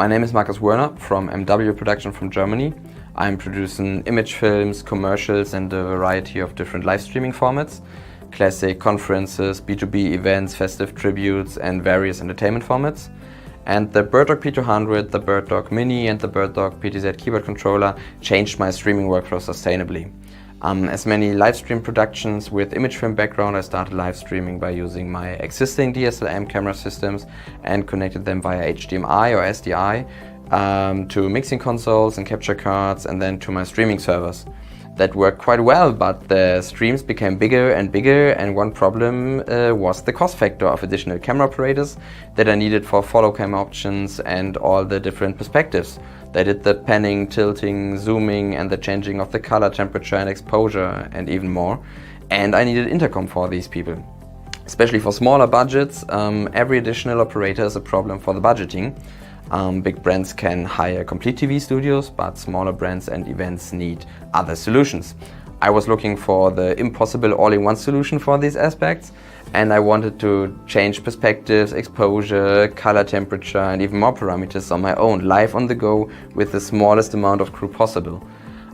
My name is Markus Werner from MW Production from Germany. I'm producing image films, commercials and a variety of different live streaming formats. Classic conferences, B2B events, festive tributes and various entertainment formats. And the BirdDog P200, the BirdDog Mini and the BirdDog PTZ keyboard controller changed my streaming workflow sustainably. As many live stream productions with image film background, I started live streaming by using my existing DSLM camera systems and connected them via HDMI or SDI to mixing consoles and capture cards and then to my streaming servers. That worked quite well, but the streams became bigger and bigger, and one problem was the cost factor of additional camera operators that I needed for follow cam options and all the different perspectives. They did the panning, tilting, zooming and the changing of the color, temperature and exposure and even more. And I needed intercom for these people. Especially for smaller budgets, every additional operator is a problem for the budgeting. Big brands can hire complete TV studios, but smaller brands and events need other solutions. I was looking for the impossible all-in-one solution for these aspects, and I wanted to change perspectives, exposure, color, temperature and even more parameters on my own, live on the go with the smallest amount of crew possible.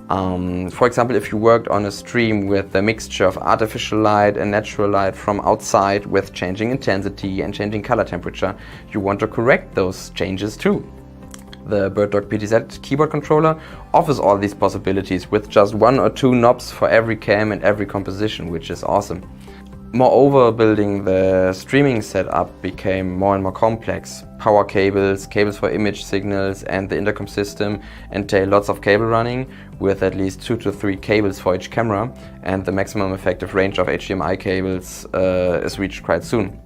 For example, if you worked on a stream with a mixture of artificial light and natural light from outside with changing intensity and changing color temperature, you want to correct those changes too. The BirdDog PTZ keyboard controller offers all these possibilities with just 1 or 2 knobs for every cam and every composition, which is awesome. Moreover, building the streaming setup became more and more complex. Power cables, cables for image signals and the intercom system entail lots of cable running with at least 2 to 3 cables for each camera, and the maximum effective range of HDMI cables is reached quite soon.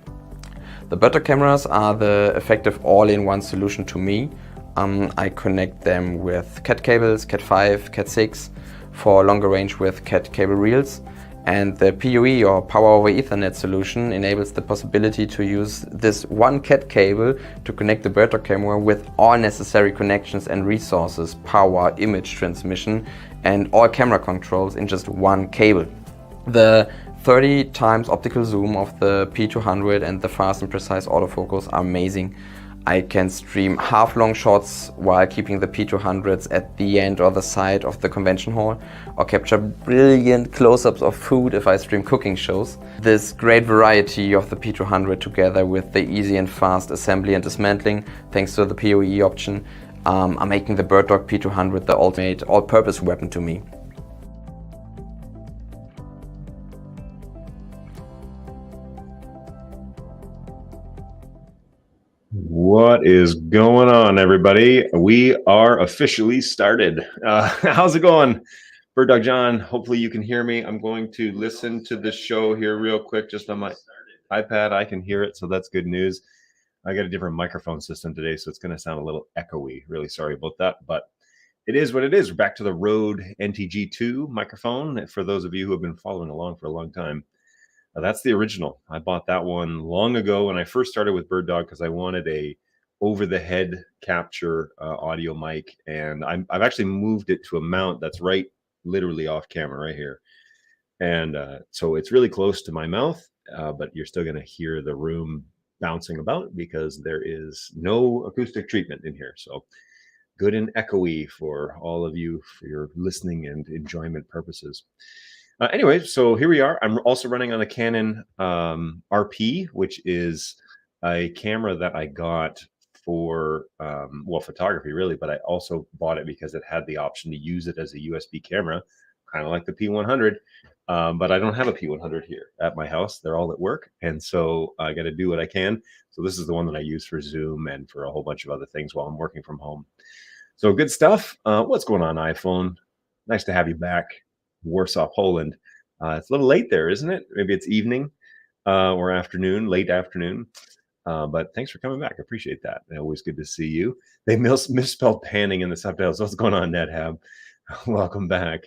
The BirdDog cameras are the effective all-in-one solution to me. I connect them with Cat cables, Cat 5, Cat 6 for longer range with Cat cable reels. And the PoE or Power over Ethernet solution enables the possibility to use this one Cat cable to connect the BirdDog camera with all necessary connections and resources, power, image transmission and all camera controls in just one cable. The 30 times optical zoom of the P200 and the fast and precise autofocus are amazing. I can stream half-long shots while keeping the P200s at the end or the side of the convention hall, or capture brilliant close-ups of food if I stream cooking shows. This great variety of the P200 together with the easy and fast assembly and dismantling, thanks to the PoE option, are making the BirdDog P200 the ultimate all-purpose weapon to me. What is going on, everybody? We are officially started. How's it going? BirdDogJon, hopefully you can hear me. I'm going to listen to the show here real quick just on my iPad. I can hear it, so that's good news. I got a different microphone system today, so it's going to sound a little echoey. Really sorry about that, but it is what it is. We're back to the Rode NTG2 microphone. For those of you who have been following along for a long time, that's the original. I bought that one long ago when I first started with BirdDog because I wanted a over-the-head capture audio mic, and I've actually moved it to a mount that's right literally off camera right here. And so it's really close to my mouth, but you're still going to hear the room bouncing about because there is no acoustic treatment in here. So good and echoey for all of you for your listening and enjoyment purposes. Anyway, so here we are. I'm also running on a Canon RP, which is a camera that I got for, well, photography really, but I also bought it because it had the option to use it as a USB camera, kind of like the P100. But I don't have a P100 here at my house. They're all at work. And so I got to do what I can. So this is the one that I use for Zoom and for a whole bunch of other things while I'm working from home. So good stuff. What's going on, iPhone? Nice to have you back. Warsaw, Poland. It's a little late there, isn't it? Maybe it's evening or afternoon, late afternoon. But thanks for coming back. I appreciate that. Always good to see you. They misspelled panning in the subtitles. What's going on, NetHab? Welcome back.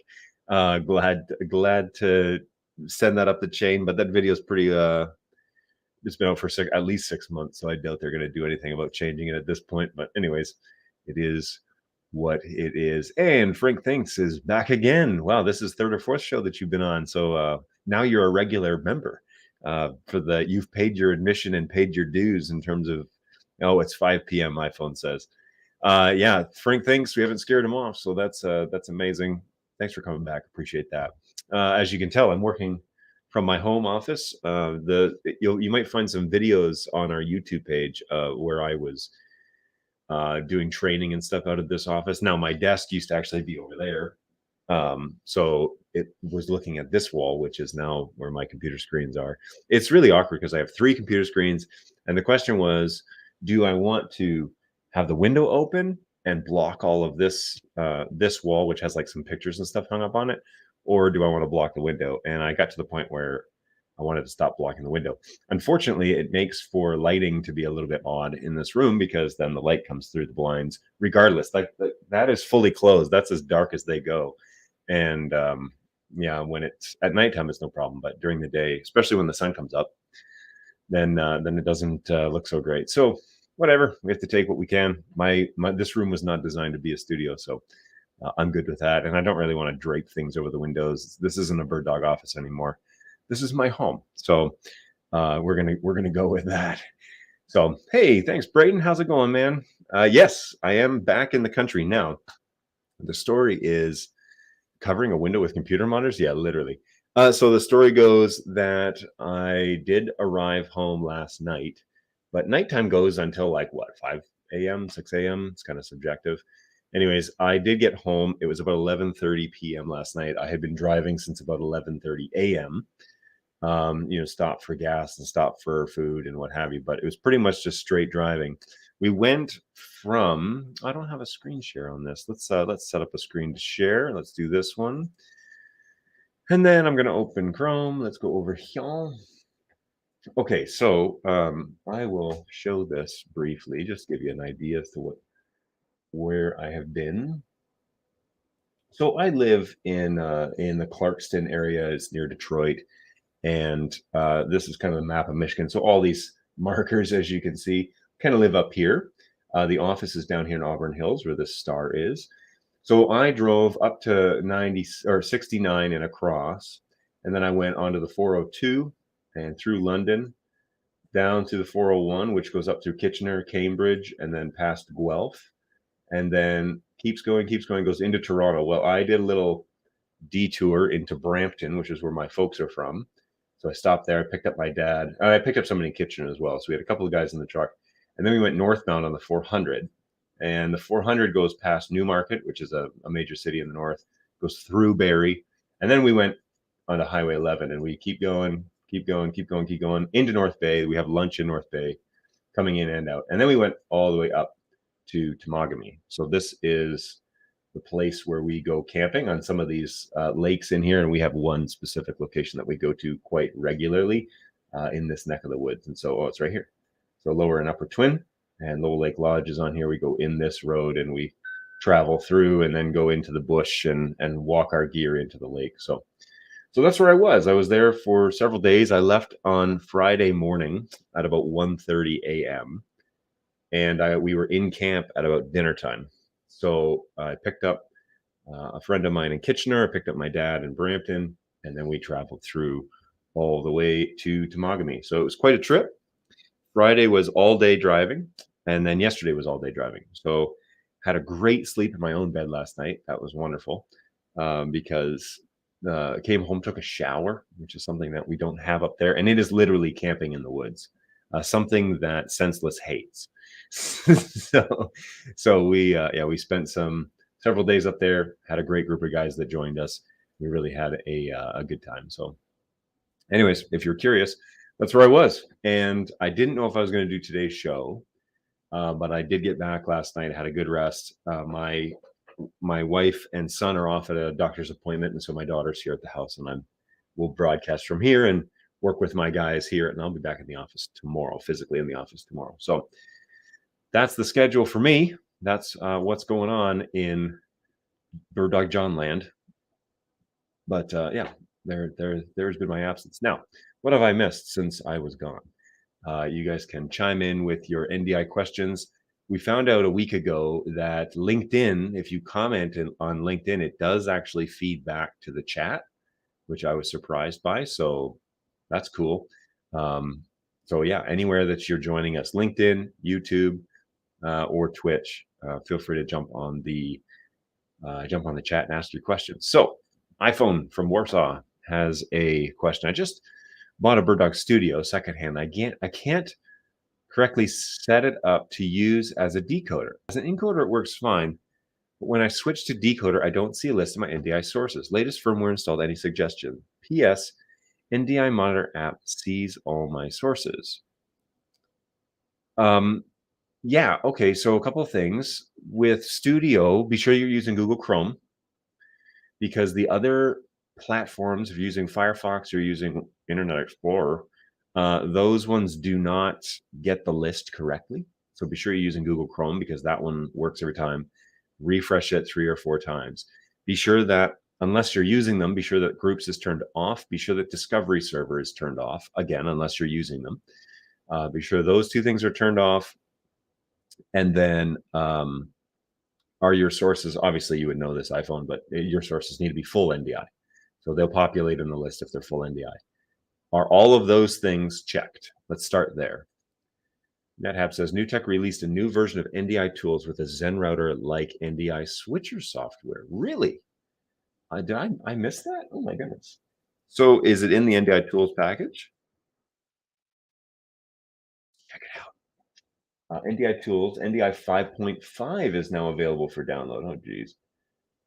Glad to send that up the chain. But that video is pretty. It's been out for at least 6 months, so I doubt they're going to do anything about changing it at this point. But anyways, it is what it is. And Frank Thinks is back again. Wow, this is 3rd or 4th show that you've been on. So now you're a regular member. You've paid your admission and paid your dues in terms of, oh, it's 5 p.m. iPhone says. Yeah, Frank thinks we haven't scared him off, so that's amazing. Thanks for coming back. Appreciate that. As you can tell, I'm working from my home office. You might find some videos on our YouTube page where I was doing training and stuff out of this office. Now, my desk used to actually be over there. So it was looking at this wall, which is now where my computer screens are. It's really awkward because I have 3 computer screens. And the question was, do I want to have the window open and block all of this, this wall, which has like some pictures and stuff hung up on it? Or do I want to block the window? And I got to the point where I wanted to stop blocking the window. Unfortunately, it makes for lighting to be a little bit odd in this room because then the light comes through the blinds regardless. Like that is fully closed. That's as dark as they go. And yeah, when it's at nighttime, it's no problem. But during the day, especially when the sun comes up, then it doesn't look so great. So whatever, we have to take what we can. This room was not designed to be a studio, so I'm good with that. And I don't really want to drape things over the windows. This isn't a bird dog office anymore. This is my home. So we're gonna go with that. So hey, thanks, Brayden. How's it going, man? Yes, I am back in the country now. The story is covering a window with computer monitors. Yeah, literally. So the story goes that I did arrive home last night, but nighttime goes until like what, 5 a.m., 6 a.m. It's kind of subjective. Anyways, I did get home. It was about 11:30 p.m. last night. I had been driving since about 11:30 a.m. Stop for gas and stop for food and what have you. But it was pretty much just straight driving. We went from, I don't have a screen share on this. Let's set up a screen to share. Let's do this one. And then I'm going to open Chrome. Let's go over here. Okay, so I will show this briefly, just give you an idea as to where I have been. So I live in the Clarkston area. It's near Detroit. And this is kind of the map of Michigan. So all these markers, as you can see, kind of live up here. The office is down here in Auburn Hills, where this star is. So I drove up to 90 or 69 and across, and then I went onto the 402 and through London, down to the 401, which goes up through Kitchener, Cambridge, and then past Guelph, and then keeps going, goes into Toronto. Well, I did a little detour into Brampton, which is where my folks are from. So I stopped there, I picked up my dad. I picked up somebody in Kitchener as well. So we had a couple of guys in the truck. And then we went northbound on the 400. And the 400 goes past Newmarket, which is a major city in the north, goes through Barrie. And then we went onto Highway 11 and we keep going into North Bay. We have lunch in North Bay, coming in and out. And then we went all the way up to Temagami. So this is the place where we go camping on some of these lakes in here. And we have one specific location that we go to quite regularly in this neck of the woods. And so, it's right here. So Lower and Upper Twin and Low Lake Lodge is on here. We go in this road and we travel through and then go into the bush and walk our gear into the lake. So that's where I was. I was there for several days. I left on Friday morning at about 1:30 a.m. And we were in camp at about dinner time. So I picked up a friend of mine in Kitchener. I picked up my dad in Brampton, and then we traveled through all the way to Temagami. So it was quite a trip. Friday was all day driving, and then yesterday was all day driving. So had a great sleep in my own bed last night. That was wonderful because came home, took a shower, which is something that we don't have up there. And it is literally camping in the woods, something that Senseless hates. so we spent several days up there, had a great group of guys that joined us. We really had a good time. So anyways, if you're curious, that's where I was. And I didn't know if I was going to do today's show, but I did get back last night. I had a good rest. My wife and son are off at a doctor's appointment, and so my daughter's here at the house, and we'll broadcast from here and work with my guys here, and I'll be back in the office tomorrow, physically in the office tomorrow. So that's the schedule for me. That's what's going on in BirdDogJon land. But yeah, there's been my absence. Now, what have I missed since I was gone? You guys can chime in with your NDI questions. We found out a week ago that LinkedIn, if you comment on LinkedIn, it does actually feed back to the chat, which I was surprised by. So that's cool. So yeah, anywhere that you're joining us, LinkedIn, YouTube, or Twitch, feel free to jump on the chat and ask your questions. So iPhone from Warsaw has a question. I just bought a BirdDog Studio secondhand. I can't correctly set it up to use as a decoder. As an encoder, it works fine. But when I switch to decoder, I don't see a list of my NDI sources. Latest firmware installed. Any suggestion? P.S. NDI Monitor app sees all my sources. Yeah, okay, so a couple of things. With Studio, be sure you're using Google Chrome, because the other platforms, if you're using Firefox or using Internet Explorer, those ones do not get the list correctly. So be sure you're using Google Chrome, because that one works every time. Refresh it 3 or 4 times. Be sure that, unless you're using them, be sure that Groups is turned off. Be sure that Discovery Server is turned off, again, unless you're using them. Be sure those 2 things are turned off. And then are your sources, obviously you would know this, iPhone, but your sources need to be full NDI. So they'll populate in the list if they're full NDI. Are all of those things checked? Let's start there. NetHab says, NewTek released a new version of NDI tools with a Zen router like NDI switcher software. Really? Did I miss that? Oh my goodness. So is it in the NDI tools package? Check it out. NDI tools, NDI 5.5 is now available for download. Oh, geez.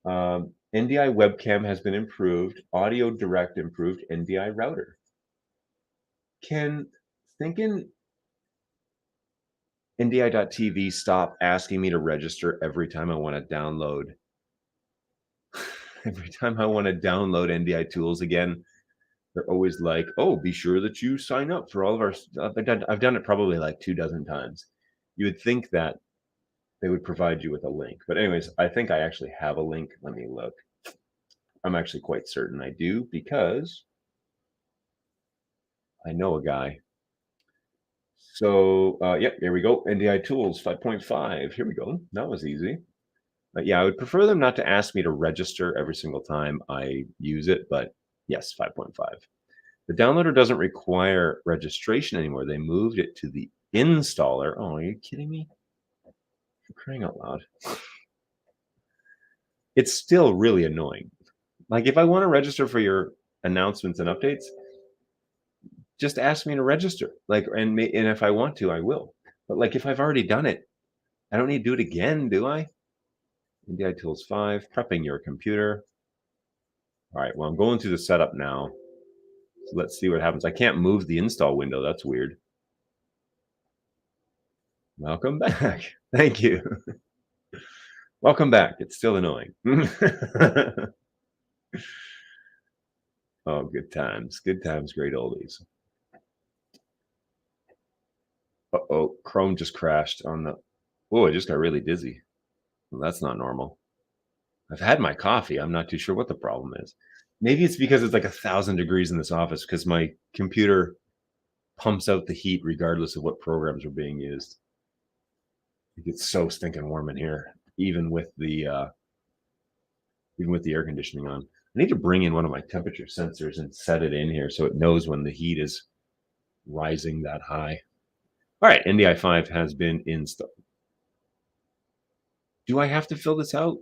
NDI webcam has been improved. Audio direct improved. NDI router. Can thinking NDI.TV stop asking me to register every time I want to download? Every time I want to download NDI tools again, they're always like, oh, be sure that you sign up for all of our stuff. I've done it probably like 24 times. You would think that they would provide you with a link. But anyways, I think I actually have a link. Let me look. I'm actually quite certain I do, because I know a guy. So, yep, here we go. NDI tools 5.5. Here we go. That was easy. Yeah, I would prefer them not to ask me to register every single time I use it, but yes, 5.5. The downloader doesn't require registration anymore. They moved it to the installer. Oh, are you kidding me? For crying out loud. It's still really annoying. Like, if I want to register for your announcements and updates, just ask me to register. Like, and if I want to, I will. But like, if I've already done it, I don't need to do it again, do I? NDI Tools 5, prepping your computer. All right, well, I'm going through the setup now. So let's see what happens. I can't move the install window. That's weird. Welcome back. Thank you. Welcome back. It's still annoying. Oh, good times. Good times, great oldies. Uh-oh, Chrome just crashed on the... Oh, I just got really dizzy. Well, that's not normal. I've had my coffee. I'm not too sure what the problem is. Maybe it's because it's like 1,000 degrees in this office, because my computer pumps out the heat regardless of what programs are being used. It gets so stinking warm in here, even with the air conditioning on. I need to bring in one of my temperature sensors and set it in here so it knows when the heat is rising that high. All right, NDI 5 has been installed. Do I have to fill this out?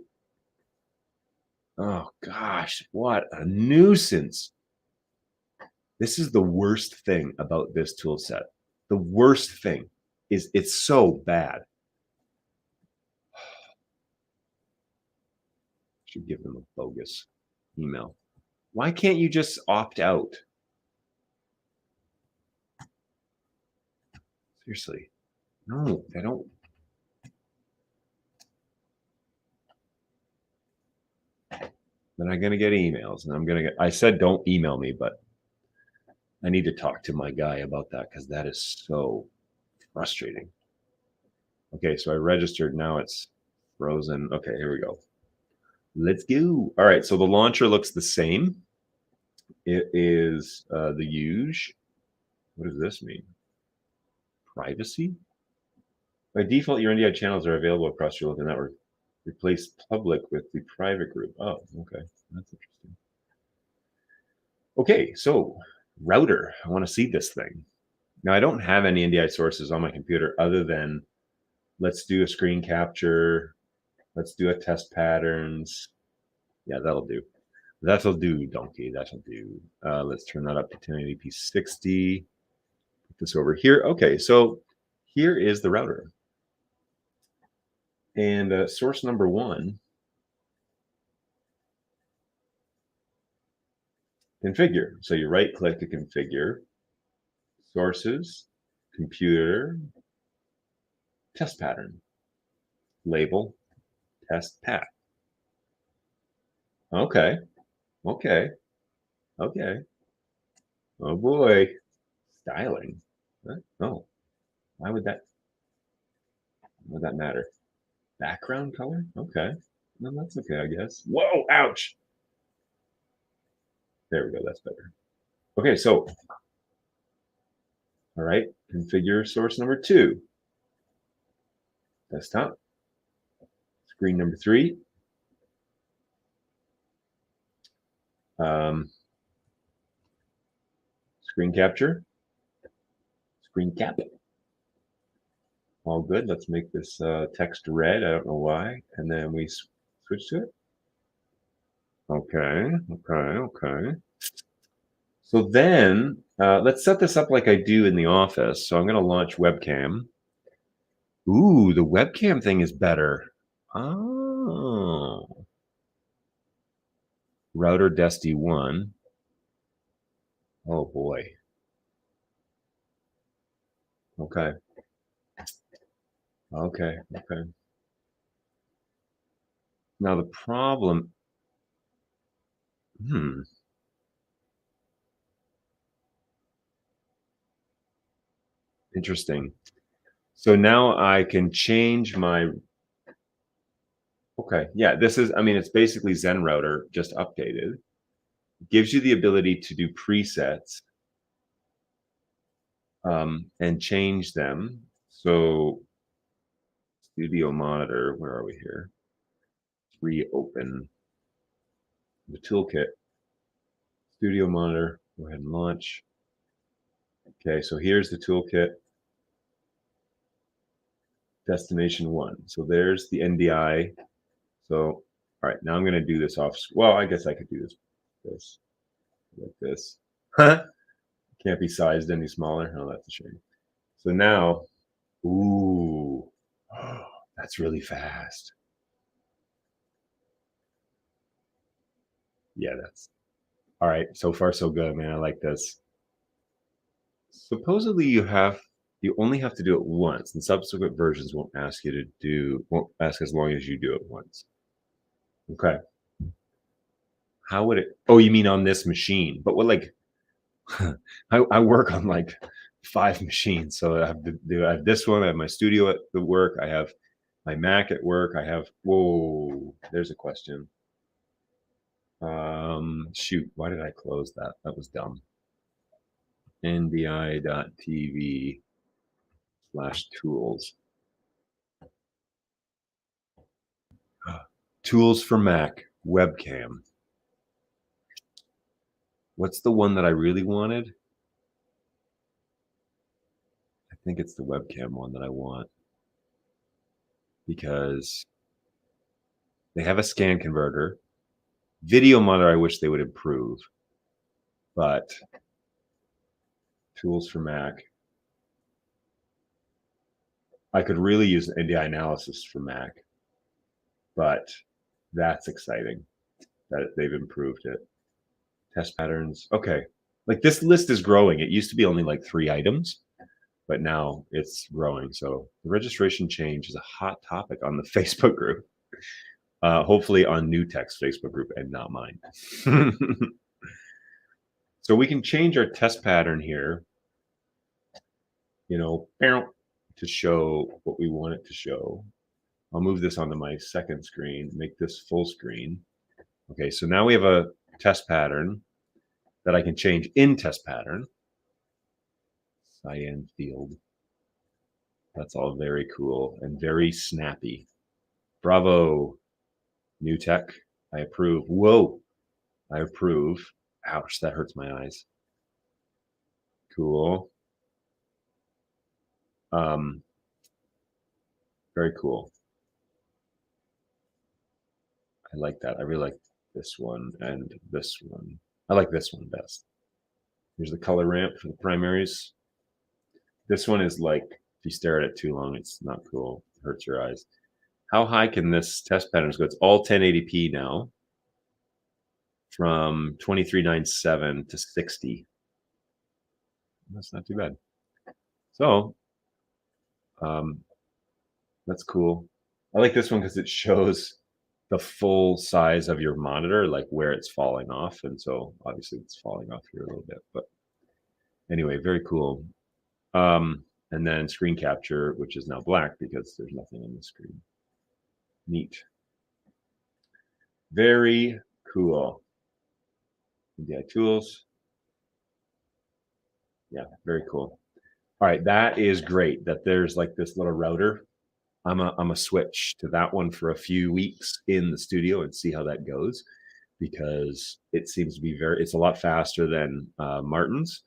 Oh gosh, what a nuisance. This is the worst thing about this tool set. The worst thing is it's so bad. Should give them a bogus email. Why can't you just opt out? Seriously. No, they don't. Then I'm going to get emails, and I'm going to get... I said don't email me, but I need to talk to my guy about that, because that is so frustrating. Okay, so I registered. Now it's frozen. Okay, here we go. Let's go. All right, so the launcher looks the same. It is the huge. What does this mean? Privacy? By default, your NDI channels are available across your local network. Replace public with the private group. Oh, okay. That's interesting. Okay, so router. I want to see this thing. Now, I don't have any NDI sources on my computer other than Let's do a screen capture. Let's do a test patterns. Yeah, that'll do. That'll do, donkey. That'll do. Let's turn that up to 1080p 60. Put this over here. Okay, so here is the router. And source number one, configure. So you right click to configure. Sources, computer, test pattern, label, test pat. Okay, okay, okay. Oh boy, styling. What? Oh, why would that matter? Background color? Okay. No, that's okay, I guess. Whoa, ouch. There we go, that's better. Okay, so, all right, configure source number two. Desktop. Screen number three. Screen capture. Screen cap. All good. Let's make this text red. I don't know why. And then we switch to it. Okay, okay, okay. So then let's set this up like I do in the office. So I'm going to launch webcam. Ooh, the webcam thing is better. Oh. Router Desti1. Oh boy. Okay. Okay, okay. Now the problem, interesting. So now I can change my, okay, yeah, this is, I mean, it's basically Zen Router just updated. Gives you the ability to do presets and change them. So studio monitor, where are we here? Reopen the toolkit. Studio monitor, go ahead and launch. Okay, so here's the toolkit. Destination one. So there's the NDI. So, all right, now I'm going to do this off. Well, I guess I could do this like this. Can't be sized any smaller. Oh, that's a shame. So now, ooh, that's really fast. Yeah, that's all right. So far, so good, man. I like this. Supposedly, you only have to do it once, and subsequent versions won't ask as long as you do it once. Okay. How would it? Oh, you mean on this machine? But what, like, I work on like 5 machines, so I have this one. I have my studio at the work. I have my Mac at work. I have. Whoa, there's a question. Shoot, why did I close that? That was dumb. NBI.TV/tools. Tools for Mac webcam. What's the one that I really wanted? I think it's the webcam one that I want because they have a scan converter. Video monitor, I wish they would improve, but tools for Mac. I could really use NDI analysis for Mac, but that's exciting that they've improved it. Test patterns. Okay. Like this list is growing. It used to be only like 3 items, but now it's growing. So the registration change is a hot topic on the Facebook group. Hopefully on New Tech's Facebook group and not mine. So we can change our test pattern here, to show what we want it to show. I'll move this onto my second screen, make this full screen. Okay, so now we have a test pattern that I can change in test pattern. Cyan field. That's all very cool and very snappy. Bravo, New Tech. I approve. Whoa, I approve. Ouch, that hurts my eyes. Cool. Very cool. I like that. I really like this one and this one. I like this one best. Here's the color ramp for the primaries. This one is like, if you stare at it too long, it's not cool. It hurts your eyes. How high can this test patterns go? It's all 1080p now, from 2397 to 60. That's not too bad. So that's cool. I like this one because it shows the full size of your monitor, like where it's falling off. And so obviously it's falling off here a little bit, but anyway, very cool. And then screen capture, which is now black because there's nothing on the screen. Neat. Very cool. NDI tools. Yeah, very cool. All right, that is great that there's like this little router. I'm a switch to that one for a few weeks in the studio and see how that goes, because it seems to be it's a lot faster than Martin's.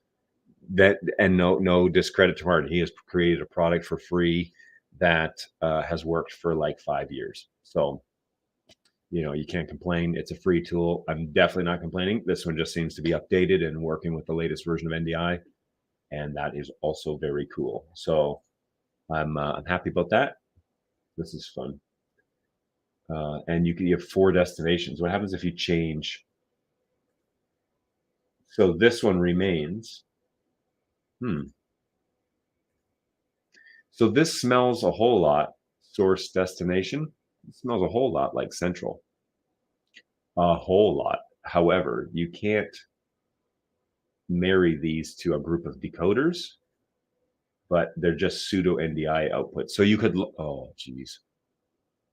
That, and no discredit to Martin, he has created a product for free that has worked for like 5 years. So, you know, you can't complain. It's a free tool. I'm definitely not complaining. This one just seems to be updated and working with the latest version of NDI, and that is also very cool. So I'm happy about that. This is fun. And you have 4 destinations. What happens if you change? So this one remains. So this smells a whole lot, source destination. It smells a whole lot like central. A whole lot. However, you can't marry these to a group of decoders, but they're just pseudo NDI output. So you could, oh, geez.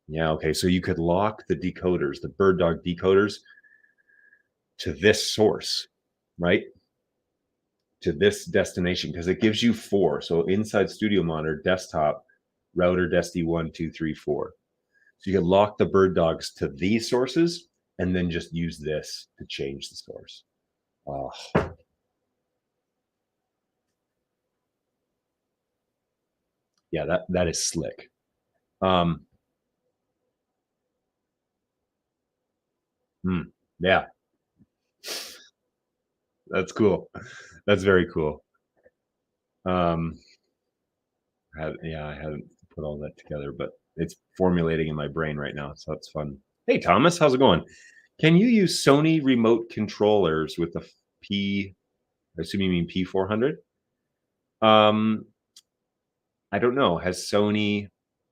Yeah, okay. So you could lock the decoders, the BirdDog decoders, to this source, right? To this destination, because it gives you 4. So inside Studio Monitor, desktop, router, Desti 1, 2, 3, 4. So you can lock the BirdDogs to these sources and then just use this to change the source. Oh. Yeah, that is slick. Yeah, that's cool. That's very cool. I hadn't put all that together, but it's formulating in my brain right now, so it's fun. Hey, Thomas, how's it going? Can you use Sony remote controllers with the I assume you mean P400? I don't know. Has Sony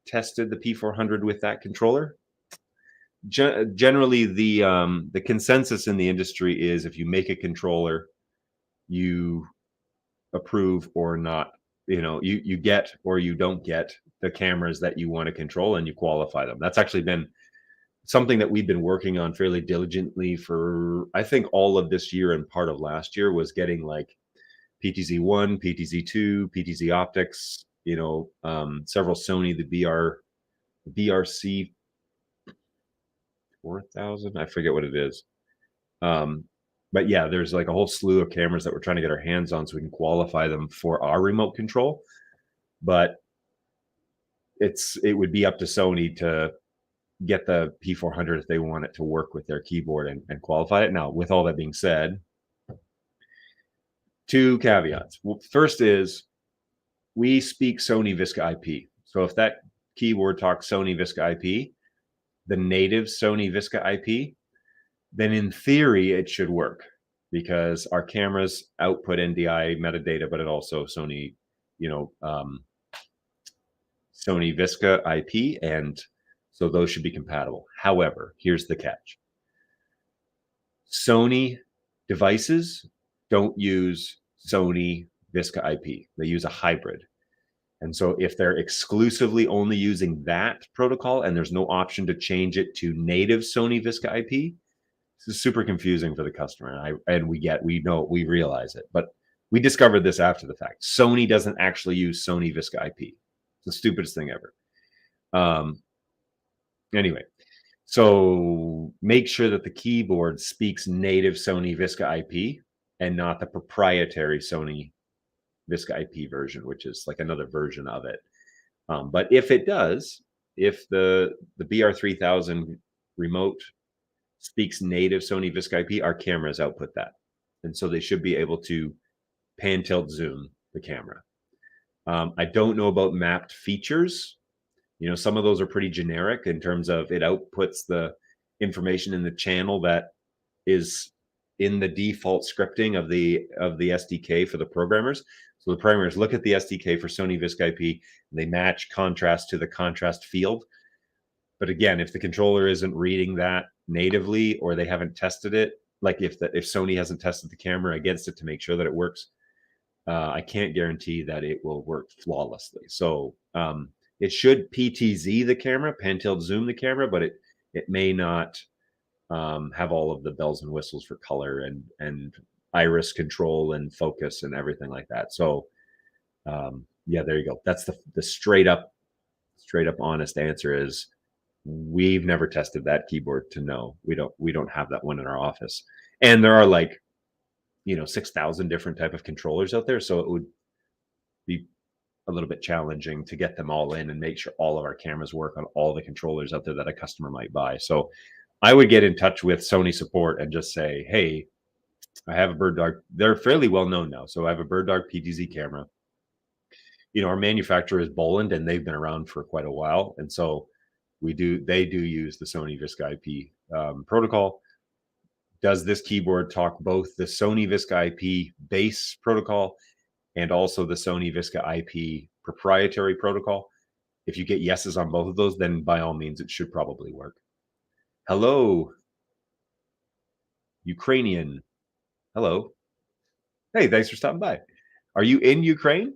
tested the P400 with that controller? Generally, the consensus in the industry is if you make a controller, you approve or not. You know, you get or you don't get the cameras that you want to control, and you qualify them. That's actually been something that we've been working on fairly diligently for, I think, all of this year, and part of last year was getting like PTZ1, PTZ2, PTZ optics, you know, several Sony, the BRC 4000, I forget what it is. But yeah, there's like a whole slew of cameras that we're trying to get our hands on so we can qualify them for our remote control. But it would be up to Sony to get the P400 if they want it to work with their keyboard and qualify it. Now, with all that being said, 2 caveats. Well, first is we speak Sony Visca IP. So if that keyboard talks Sony Visca IP, the native Sony Visca IP, then in theory it should work, because our cameras output NDI metadata, but it also Sony, you know, Sony Visca IP, and so those should be compatible. However, here's the catch. Sony devices don't use Sony Visca IP. They use a hybrid. And so if they're exclusively only using that protocol and there's no option to change it to native Sony Visca IP, this is super confusing for the customer. And we realize it, but we discovered this after the fact. Sony doesn't actually use Sony Visca IP. It's the stupidest thing ever. Anyway, so make sure that the keyboard speaks native Sony Visca IP and not the proprietary Sony Visca IP version, which is like another version of it. But if it does, if the BR3000 remote speaks native Sony VISC IP, our cameras output that. And so they should be able to pan, tilt, zoom the camera. I don't know about mapped features. Some of those are pretty generic in terms of it outputs the information in the channel that is in the default scripting of the SDK for the programmers. So the programmers look at the SDK for Sony VISC IP, and they match contrast to the contrast field. But again, if the controller isn't reading that natively, or they haven't tested it, like if Sony hasn't tested the camera against it to make sure that it works, I can't guarantee that it will work flawlessly. So it should PTZ the camera, pan, tilt, zoom the camera, but it may not have all of the bells and whistles for color and iris control and focus and everything like that. So yeah, there you go. That's the straight up honest answer is we've never tested that keyboard to know. We don't have that one in our office. And there are like 6,000 different type of controllers out there, so it would be a little bit challenging to get them all in and make sure all of our cameras work on all the controllers out there that a customer might buy. So I would get in touch with Sony support and just say, hey, I have a BirdDog. They're fairly well known now. So I have a BirdDog PTZ camera. Our manufacturer is Boland, and they've been around for quite a while. And so they do use the Sony VISC IP protocol. Does this keyboard talk both the Sony VISC IP base protocol and also the Sony VISC IP proprietary protocol? If you get yeses on both of those, then by all means, it should probably work. Hello, Ukrainian. Hello. Hey, thanks for stopping by. Are you in Ukraine?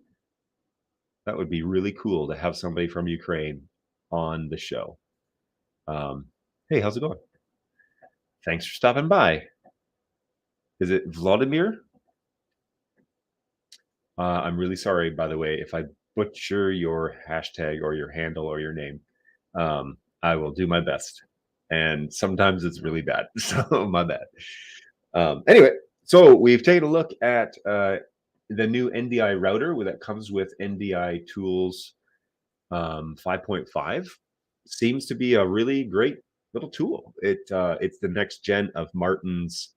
That would be really cool to have somebody from Ukraine on the show. Hey, how's it going? Thanks for stopping by. Is it Vladimir? I'm really sorry, by the way, if I butcher your hashtag or your handle or your name. I will do my best. And sometimes it's really bad. So my bad. Anyway, so we've taken a look at the new NDI router that comes with NDI Tools 5.5. Seems to be a really great little tool. It's the next gen of Martin's,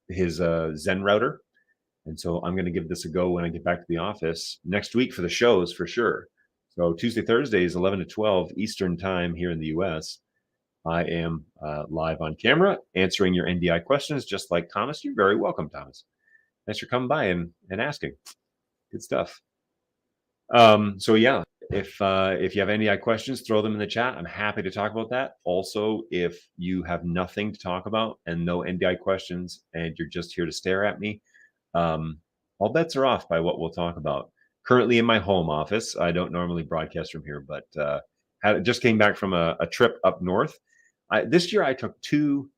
his Zen router. And so I'm going to give this a go when I get back to the office next week for the shows for sure. So Tuesday, Thursdays, 11 to 12 Eastern time here in the US. I am live on camera answering your NDI questions, just like Thomas. You're very welcome, Thomas. Thanks for coming by and asking. Good stuff. So yeah, if you have NDI questions, throw them in the chat. I'm happy to talk about that. Also, if you have nothing to talk about and no NDI questions and you're just here to stare at me, all bets are off by what we'll talk about. Currently in my home office. I don't normally broadcast from here, but just came back from a trip up north. This year I took 2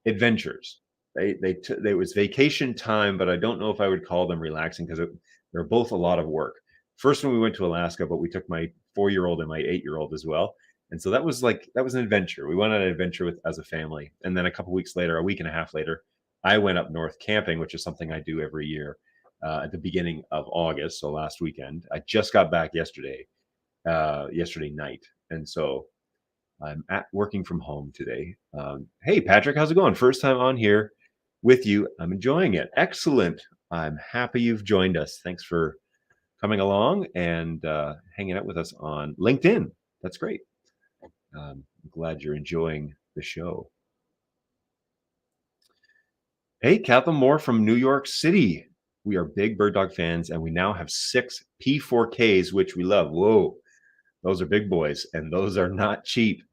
adventures. They was vacation time, but I don't know if I would call them relaxing because they're both a lot of work. First one we went to Alaska, but we took my 4-year-old and my 8-year-old as well. And so that was an adventure. We went on an adventure as a family. And then a week and a half later, I went up north camping, which is something I do every year at the beginning of August. So last weekend, I just got back yesterday night. And so I'm working from home today. Hey, Patrick, how's it going? First time on here with you. I'm enjoying it. Excellent. I'm happy you've joined us. Thanks for coming along and hanging out with us on LinkedIn. That's great. I'm glad you're enjoying the show. Hey, Kathleen Moore from New York City. We are big BirdDog fans, and we now have 6 P4Ks, which we love. Whoa, those are big boys, and those are not cheap.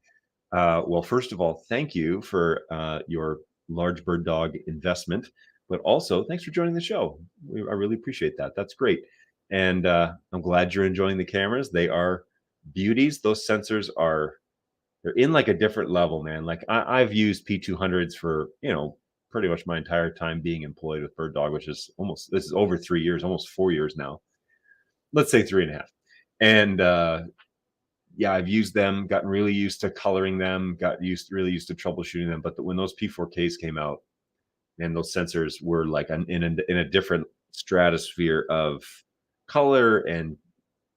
Well, first of all, thank you for your large BirdDog investment, but also thanks for joining the show. I really appreciate that. That's great. And I'm glad you're enjoying the cameras. They are beauties. Those sensors they're in like a different level, man. Like I've used P200s for, pretty much my entire time being employed with BirdDog, which is this is over 3 years, almost 4 years now. Let's say 3.5. And yeah, I've used them, gotten really used to coloring them, really used to troubleshooting them. But when those P4Ks came out, and those sensors were like in a different stratosphere of color and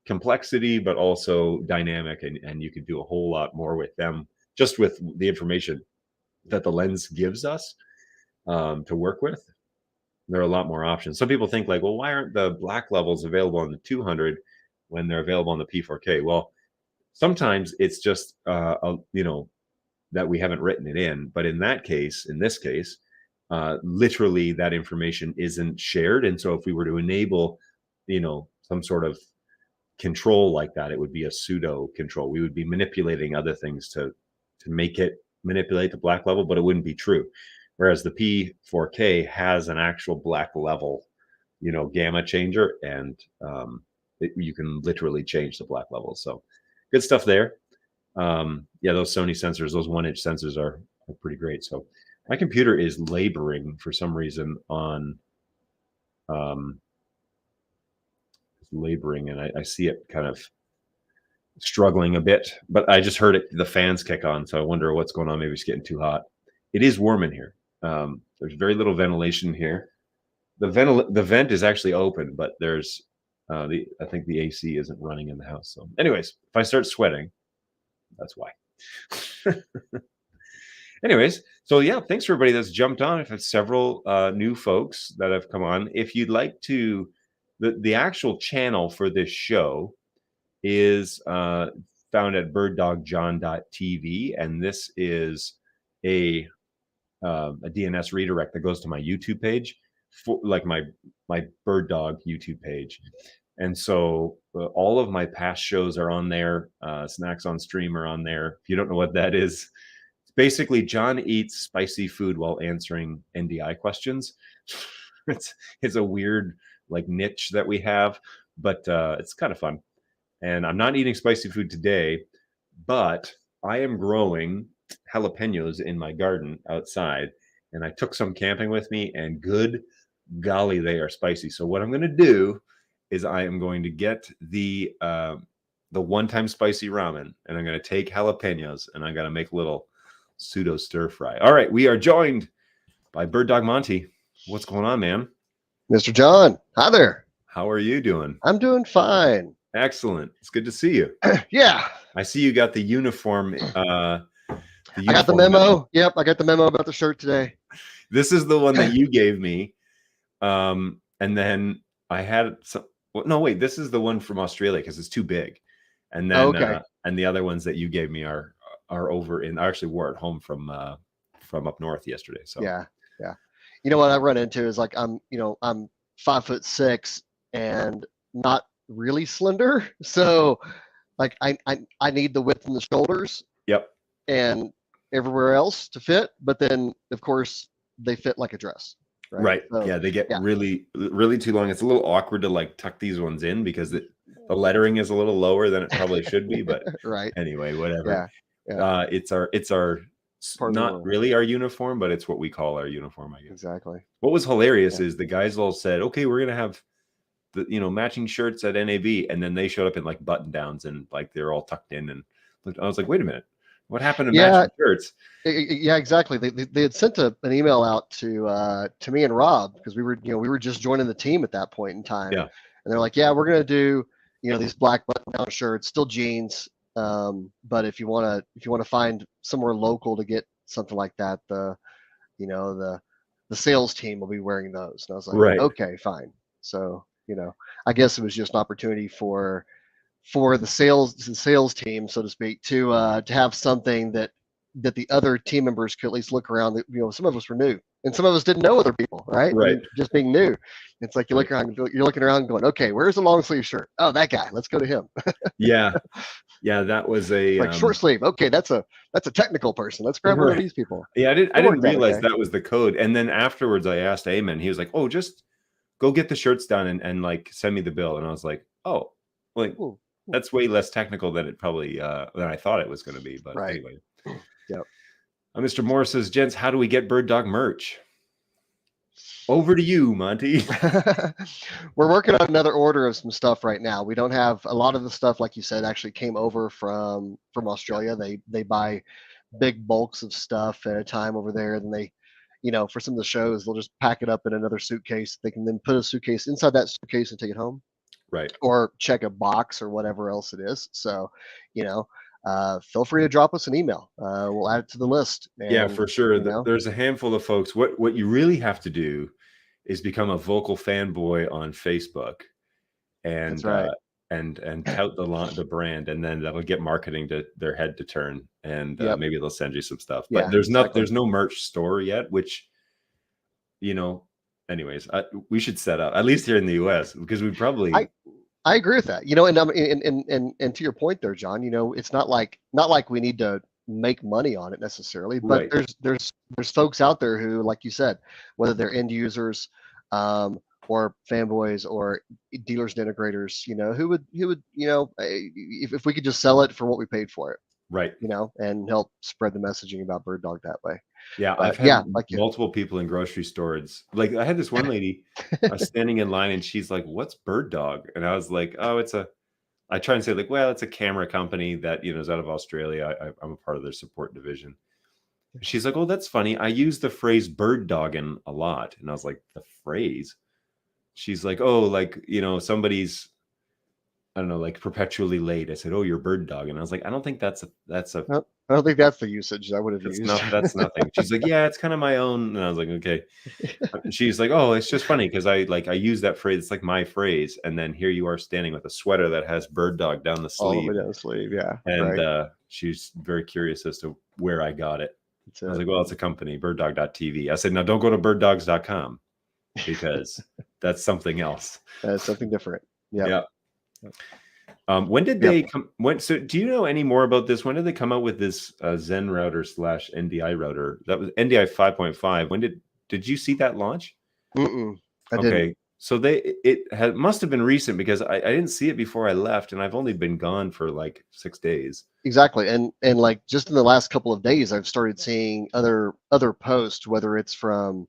complexity, but also dynamic, and you could do a whole lot more with them just with the information that the lens gives us to work with. There are a lot more options. Some people think like, well, why aren't the black levels available on the 200 when they're available on the P4K? Well, sometimes it's just that we haven't written it in, but in this case, literally that information isn't shared. And so if we were to enable, some sort of control like that, it would be a pseudo control. We would be manipulating other things to make it manipulate the black level, but it wouldn't be true. Whereas the P4K has an actual black level, gamma changer, and you can literally change the black level. So good stuff there. Those Sony sensors, those 1-inch sensors are pretty great. So my computer is laboring for some reason on laboring, and I see it kind of struggling a bit, but I just heard the fans kick on, so I wonder what's going on. Maybe it's getting too hot. It is warm in here. There's very little ventilation here. The vent is actually open, but there's I think the AC isn't running in the house. So anyways, if I start sweating, that's why. Anyways, so yeah, thanks for everybody that's jumped on. I've had several new folks that have come on. If you'd like to, the actual channel for this show is found at BirdDogJon.tv, and this is a DNS redirect that goes to my YouTube page, for like my Bird Dog YouTube page. And so all of my past shows are on there. Snacks on Stream are on there. If you don't know what that is, it's basically John eats spicy food while answering NDI questions. It's a weird like niche that we have, but it's kind of fun. And I'm not eating spicy food today, but I am growing jalapenos in my garden outside, and I took some camping with me, and good golly, they are spicy. So what I'm going to do is I am going to get the one-time spicy ramen, and I'm going to take jalapenos, and I'm going to make a little pseudo stir fry. All right, we are joined by Bird Dog Monty. What's going on, man? Mr. John, hi there. How are you doing? I'm doing fine. Excellent. It's good to see you. Yeah. I see you got the uniform. I got the memo. Yep, I got the memo about the shirt today. This is the one that you gave me. And then I had some. Well, no, wait. This is the one from Australia because it's too big. And then and the other ones that you gave me are over in. I actually wore it home from up north yesterday. So yeah. You know what I run into is like I'm 5'6" and not really slender, so like I need the width in the shoulders. Yep. And everywhere else to fit, but then of course they fit like a dress. Right. So, yeah, they get really too long. It's a little awkward to like tuck these ones in because the lettering is a little lower than it probably should be. But right. Anyway, whatever. Yeah. It's our not really our uniform, but it's what we call our uniform, I guess. Exactly. What was hilarious is the guys all said, "Okay, we're gonna have the matching shirts at NAB," and then they showed up in like button downs and like they're all tucked in, and I was like, "Wait a minute, what happened to matching shirts?" Yeah, exactly. They had sent an email out to me and Rob because we were just joining the team at that point in time. Yeah. And they're like, "Yeah, we're gonna do these black button down shirts, still jeans, but if you want to find somewhere local to get something like that, the sales team will be wearing those." And I was like, right. Okay, fine. So I guess it was just an opportunity for the sales team, so to speak, to have something that the other team members could at least look around. Some of us were new, and some of us didn't know other people, right? Right. Just being new, it's like you're looking around, going, "Okay, where's the long sleeve shirt? Oh, that guy. Let's go to him." Yeah, that was a like short sleeve. Okay, that's a technical person. Let's grab one of these people. Yeah, I didn't realize that was the code, and then afterwards I asked Eamon. He was like, "Oh, just go get the shirts done and like send me the bill." And I was like, "Oh, like." Ooh. That's way less technical than it probably than I thought it was going to be. But anyway, yep. Mr. Morris says, "Gents, how do we get Bird Dog merch?" Over to you, Monty. We're working on another order of some stuff right now. We don't have a lot of the stuff, like you said, actually came over from Australia. They buy big bulks of stuff at a time over there. Then they, for some of the shows, they'll just pack it up in another suitcase. They can then put a suitcase inside that suitcase and take it home. Right. or check a box or whatever else it is. So, feel free to drop us an email. We'll add it to the list. Yeah, And, for sure. There's a handful of folks. What you really have to do is become a vocal fanboy on Facebook that's and right. and tout the brand, and then that'll get marketing to their head to turn, and Yep. maybe they'll send you some stuff. Yeah, But there's exactly. no merch store yet, which anyways, we should set up at least here in the US, because we probably I agree with that. And to your point there, John, it's not like we need to make money on it necessarily, but right. there's folks out there who, like you said, whether they're end users, or fanboys or dealers and integrators, who would if we could just sell it for what we paid for it, Right. and help spread the messaging about BirdDog that way. Yeah, But I've had yeah, like you. multiple people in grocery stores. Like, I had this one lady standing in line, and she's like, "What's BirdDog?" And I was like, "Oh, I try and say, like, well, it's a camera company that is out of Australia. I'm a part of their support division." She's like, "Oh, that's funny. I use the phrase bird dogging a lot." And I was like, "The phrase?" She's like, "Oh, like, somebody's, I don't know, like perpetually late." I said, "Oh, you're bird dog." And I was like, "I don't think that's a I don't think that's the usage I would have used. that's nothing." She's like, "Yeah, it's kind of my own." And I was like, "Okay." She's like, "Oh, it's just funny because I use that phrase. It's like my phrase." And then here you are standing with a sweater that has bird dog down the All the sleeve. way down the sleeve. Yeah. And Right. she's very curious as to where I got it. That's I was it. like, "Well, it's a company, birddog.tv." I said, "Now don't go to birddogs.com because that's something else." That's something different. Yep. Yeah. When did Yep. they come? So do you know any more about this? When did they come out with this Zen router / NDI router? That was NDI 5.5. When did you see that launch? I didn't. Okay, so must have been recent, because I didn't see it before I left, and I've only been gone for like 6 days. Exactly. And like just in the last couple of days, I've started seeing other posts, whether it's from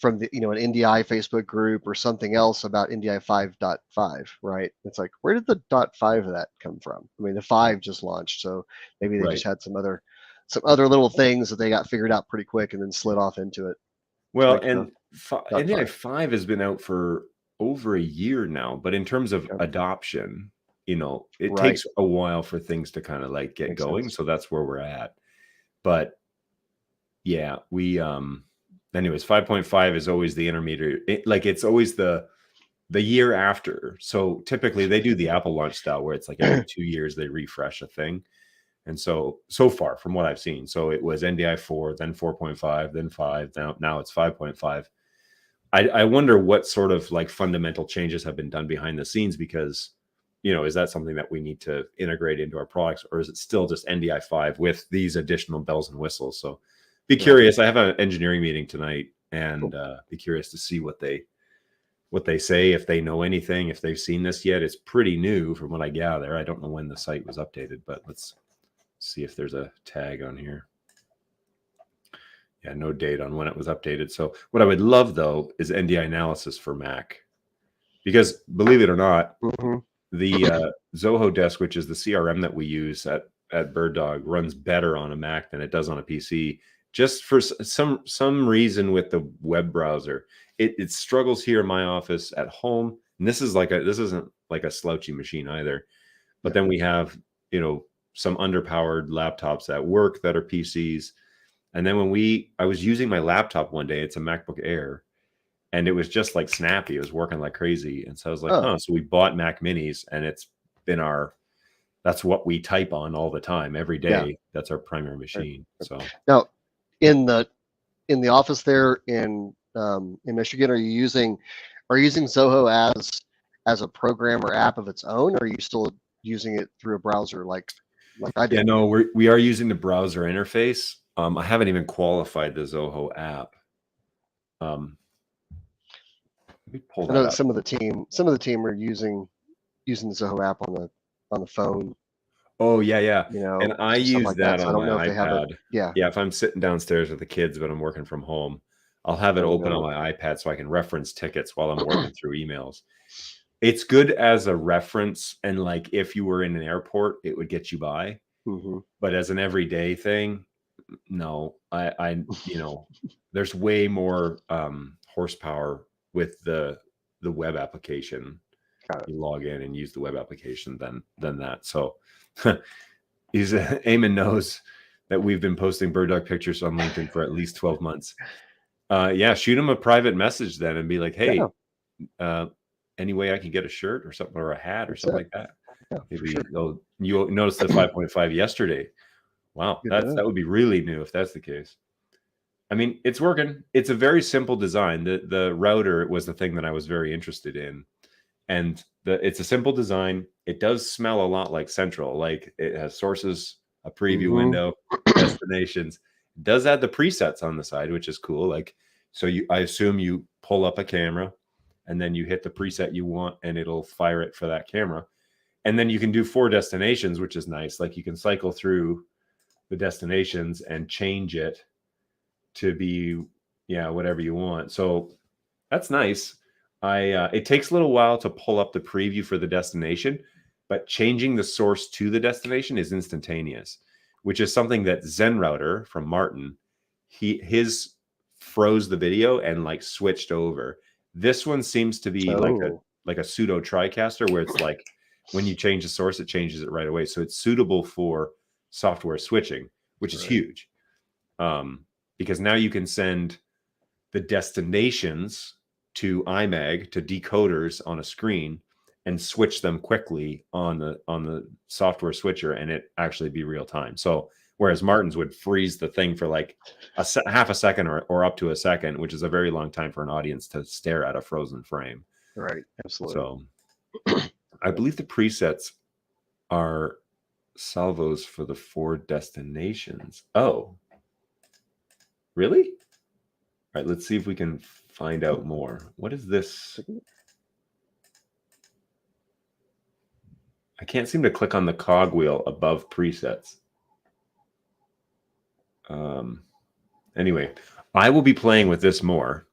the an NDI Facebook group or something else about NDI 5.5, right? It's like, where did the .5 of that come from? I mean, the 5 just launched, so maybe they just Right. had some other little things that they got figured out pretty quick and then slid off into it. Well, Like the and NDI .5. 5 has been out for over a year now, but in terms of Yep. adoption, it Right. takes a while for things to kind of like get Makes going. sense. So that's where we're at. But yeah, we anyways, 5.5 is always the intermediate. It's always the year after. So typically they do the Apple launch style, where it's like every 2 years they refresh a thing. And so far from what I've seen, so it was NDI 4, then 4.5, then 5, now it's 5.5. I wonder what sort of like fundamental changes have been done behind the scenes, because is that something that we need to integrate into our products, or is it still just NDI 5 with these additional bells and whistles? So be curious. I have an engineering meeting tonight, and be curious to see what they say, if they know anything, if they've seen this yet. It's pretty new from what I gather. I don't know when the site was updated, but let's see if there's a tag on here. Yeah, no date on when it was updated. So what I would love, though, is NDI analysis for Mac, because believe it or not, the Zoho Desk, which is the CRM that we use at BirdDog, runs better on a Mac than it does on a PC. Just for some reason with the web browser, it struggles here in my office at home. And this isn't like a slouchy machine either. But then we have some underpowered laptops at work that are PCs. And then I was using my laptop one day, it's a MacBook Air, and it was just like snappy. It was working like crazy. And so I was like, so we bought Mac Minis, and it's been that's what we type on all the time, every day. Yeah. That's our primary machine. So now in the office there in Michigan, are you using Zoho as a program or app of its own, or are you still using it through a browser like I did? Yeah, no, we are using the browser interface. I haven't even qualified the Zoho app. Let me pull that I know up. that some of the team are using the Zoho app on the phone. Oh yeah. And I use like that so on I don't know my if they have iPad. it. Yeah. If I'm sitting downstairs with the kids, but I'm working from home, I'll have it open on my iPad so I can reference tickets while I'm working through emails. It's good as a reference, and like if you were in an airport, it would get you by. But as an everyday thing, no. I there's way more horsepower with the web application. you log in and use the web application than that. So Eamon knows that we've been posting bird dog pictures on LinkedIn for at least 12 months. Yeah, shoot him a private message then and be like, hey, any way I can get a shirt or something, or a hat or something like that. Yeah, maybe you'll notice the 5.5 yesterday. Wow, that would be really new if that's the case. I mean, it's working. It's a very simple design. The router was the thing that I was very interested in. And it's a simple design. It does smell a lot like Central. Like it has sources, a preview window, destinations. It does add the presets on the side, which is cool. Like, so I assume you pull up a camera and then you hit the preset you want and it'll fire it for that camera. And then you can do 4 destinations, which is nice. Like you can cycle through the destinations and change it to be, whatever you want. So that's nice. It takes a little while to pull up the preview for the destination, but changing the source to the destination is instantaneous, which is something that Zen Router from Martin, his froze the video and like switched over. This one seems to be like a pseudo TriCaster where it's like when you change the source, it changes it right away. So it's suitable for software switching, which is huge. Because now you can send the destinations to iMag, to decoders on a screen, and switch them quickly on the software switcher, and it actually be real time. So whereas Martin's would freeze the thing for like half a second or up to a second, which is a very long time for an audience to stare at a frozen frame. Right, absolutely. So I believe the presets are salvos for the 4 destinations. Oh, really? All right, let's see if we can find out more. What is this? I can't seem to click on the cogwheel above presets. Anyway, I will be playing with this more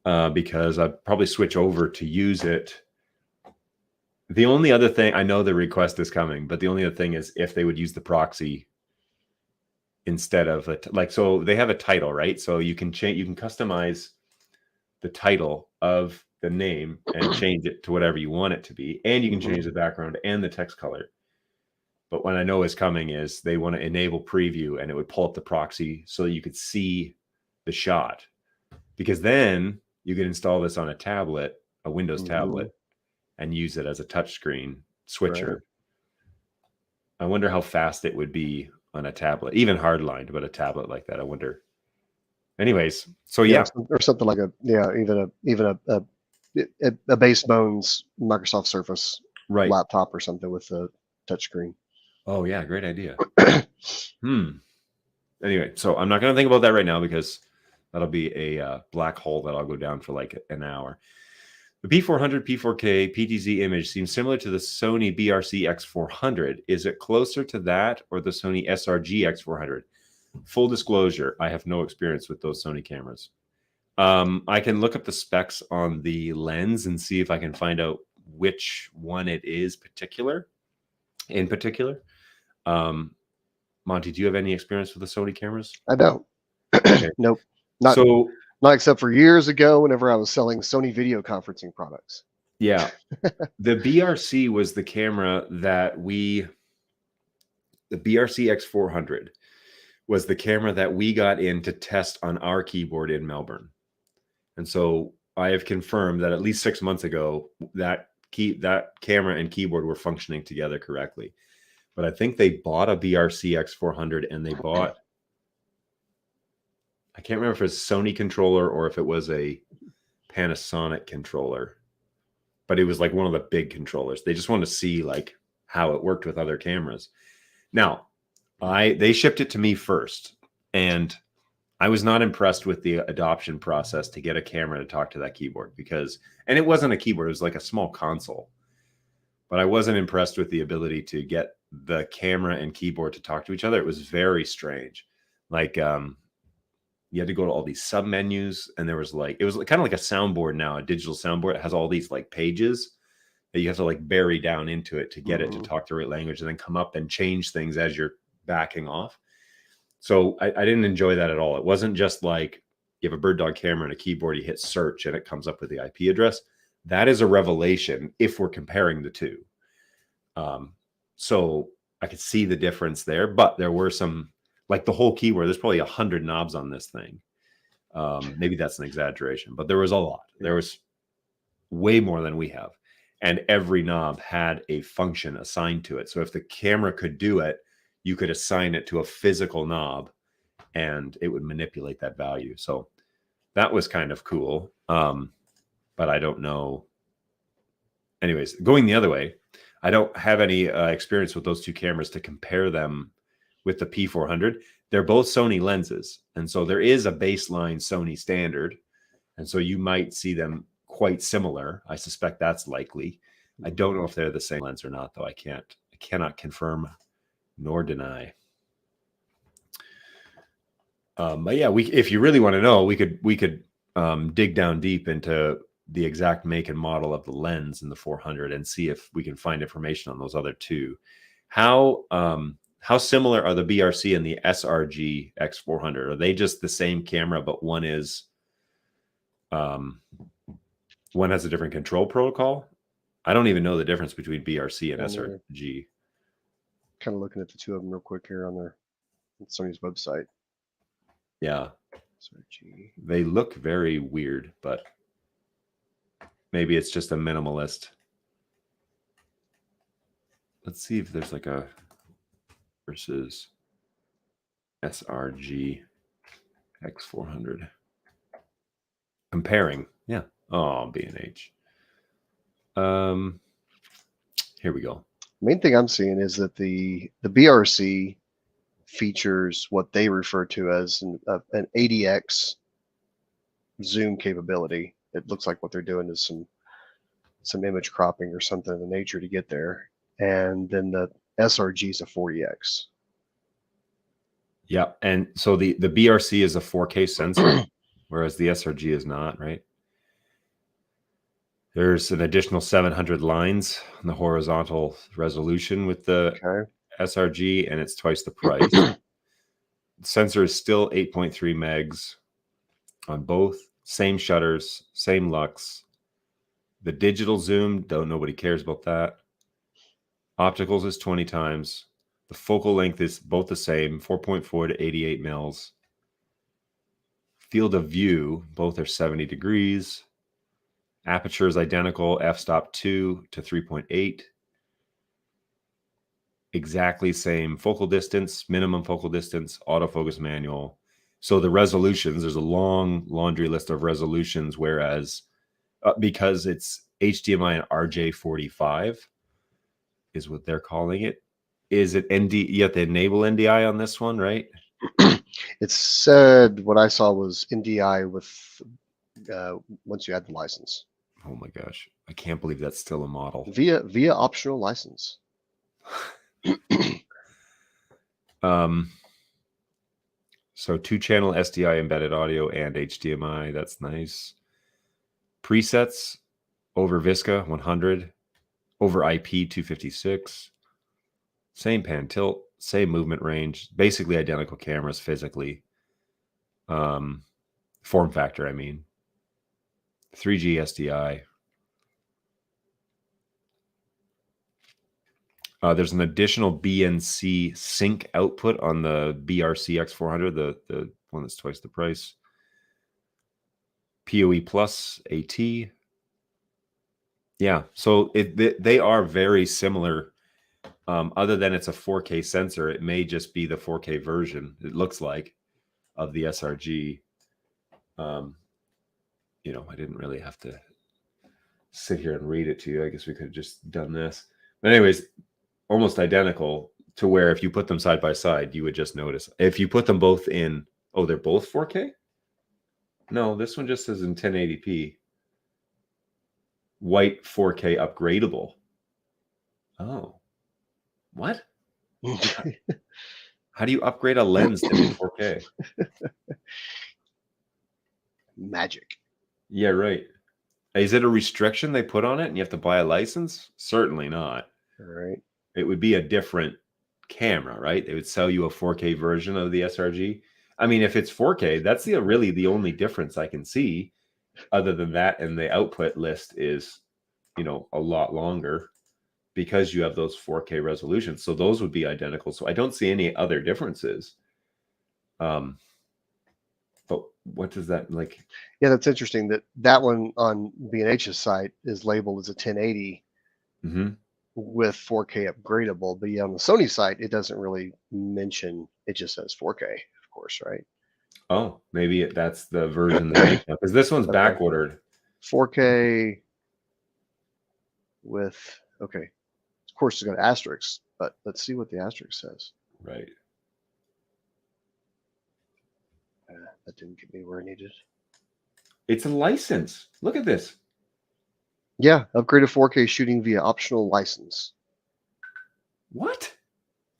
because I'll probably switch over to use it. The only other thing, I know the request is coming, but the only other thing is if they would use the proxy instead of so they have a title, right? So you can change, you can customize the title of the name and change it to whatever you want it to be, and you can change the background and the text color. But what I know is coming is they want to enable preview, and it would pull up the proxy so that you could see the shot, because then you could install this on a tablet, a Windows tablet, and use it as a touchscreen switcher. Right. I wonder how fast it would be on a tablet, even hardlined, but a tablet like that, I wonder. Anyways, so or something like even a base bones Microsoft Surface laptop or something with a touchscreen. Oh yeah, great idea. Anyway, so I'm not going to think about that right now because that'll be a black hole that I'll go down for like an hour. The P400 P4K PTZ image seems similar to the Sony BRC X400. Is it closer to that or the Sony SRG X400? Full disclosure, I have no experience with those Sony cameras. I can look up the specs on the lens and see if I can find out which one it is in particular. Monty, do you have any experience with the Sony cameras? I don't. Okay. Nope. Not except for years ago whenever I was selling Sony video conferencing products. Yeah. The BRC was the camera that the BRC X400 was the camera that we got in to test on our keyboard in Melbourne. And so I have confirmed that at least 6 months ago, that camera and keyboard were functioning together correctly. But I think they bought a BRC X400 and they bought, I can't remember if it's a Sony controller or if it was a Panasonic controller, but it was like one of the big controllers. They just wanted to see like how it worked with other cameras. Now, they shipped it to me first, and I was not impressed with the adoption process to get a camera to talk to that keyboard and it wasn't a keyboard, it was like a small console. But I wasn't impressed with the ability to get the camera and keyboard to talk to each other. It was very strange. Like, you had to go to all these sub menus, and there was it was kind of like a soundboard now, a digital soundboard. It has all these like pages that you have to like bury down into it to get it to talk the right language and then come up and change things as you're backing off. So I didn't enjoy that at all. It wasn't just like you have a BirdDog camera and a keyboard, you hit search and it comes up with the IP address. That is a revelation if we're comparing the two. So I could see the difference there, but there were some, like the whole keyword, there's probably 100 knobs on this thing. Maybe that's an exaggeration, but there was a lot. There was way more than we have. And every knob had a function assigned to it. So if the camera could do it, you could assign it to a physical knob and it would manipulate that value. So that was kind of cool. But I don't know. Anyways, going the other way, I don't have any experience with those two cameras to compare them with the P400. They're both Sony lenses. And so there is a baseline Sony standard. And so you might see them quite similar. I suspect that's likely. I don't know if they're the same lens or not, though. I cannot confirm nor deny. But yeah, if you really want to know, we could dig down deep into the exact make and model of the lens in the 400 and see if we can find information on those other two. How similar are the BRC and the SRG X400? Are they just the same camera, but one has a different control protocol? I don't even know the difference between BRC and SRG. Kind of looking at the two of them real quick here on Sony's website. Yeah. SRG. They look very weird, but maybe it's just a minimalist. Let's see if there's like a versus SRG X400. Comparing. Yeah. Oh, B&H. Here we go. Main thing I'm seeing is that the BRC features what they refer to as an 80x zoom capability. It looks like what they're doing is some image cropping or something of the nature to get there. And then the SRG is a 40x. Yeah, and so the BRC is a 4K sensor, whereas the SRG is not, right? There's an additional 700 lines on the horizontal resolution with the SRG, and it's twice the price. The sensor is still 8.3 megs on both. Same shutters, same lux. The digital zoom, nobody cares about that. Opticals is 20 times. The focal length is both the same, 4.4 to 88 mils. Field of view, both are 70 degrees. Aperture is identical, f-stop 2 to 3.8. Exactly same focal distance, minimum focal distance, autofocus manual. So the resolutions, there's a long laundry list of resolutions, whereas because it's HDMI and RJ45 is what they're calling it. Is it ND? You have to enable NDI on this one, right? It said what I saw was NDI with once you add the license. Oh my gosh, I can't believe that's still a model. Via optional license. So 2-channel SDI embedded audio and HDMI. That's nice. Presets over Visca 100, over IP 256. Same pan tilt, same movement range, basically identical cameras physically. Form factor, I mean. 3G SDI. There's an additional BNC sync output on the BRC X400, the one that's twice the price. PoE Plus AT. Yeah, so they are very similar. Other than it's a 4K sensor, it may just be the 4K version, it looks like, of the SRG. I didn't really have to sit here and read it to you. I guess we could have just done this. But anyways, almost identical to where if you put them side by side, you would just notice. If you put them both in, they're both 4K? No, this one just says in 1080p. White 4K upgradable. Oh. What? How do you upgrade a lens to be 4K? Magic. Yeah, right. Is it a restriction they put on it and you have to buy a license? Certainly not. All right. It would be a different camera, right? They would sell you a 4K version of the SRG. I mean, if it's 4K, that's really the only difference I can see. other than that, and the output list is, you know, a lot longer because you have those 4K resolutions. So those would be identical. So I don't see any other differences. But what does that like? Yeah, that's interesting. That one on B&H's site is labeled as a 1080 with 4K upgradable, but yeah, on the Sony site it doesn't really mention. It just says 4K, of course, right? Oh, maybe that's the version that they because this one's Okay. back ordered. 4K with okay. Of course, it's got asterisks, but let's see what the asterisk says. Right. That didn't get me where I needed. It's a license. Look at this. Yeah, upgraded 4K shooting via optional license. What?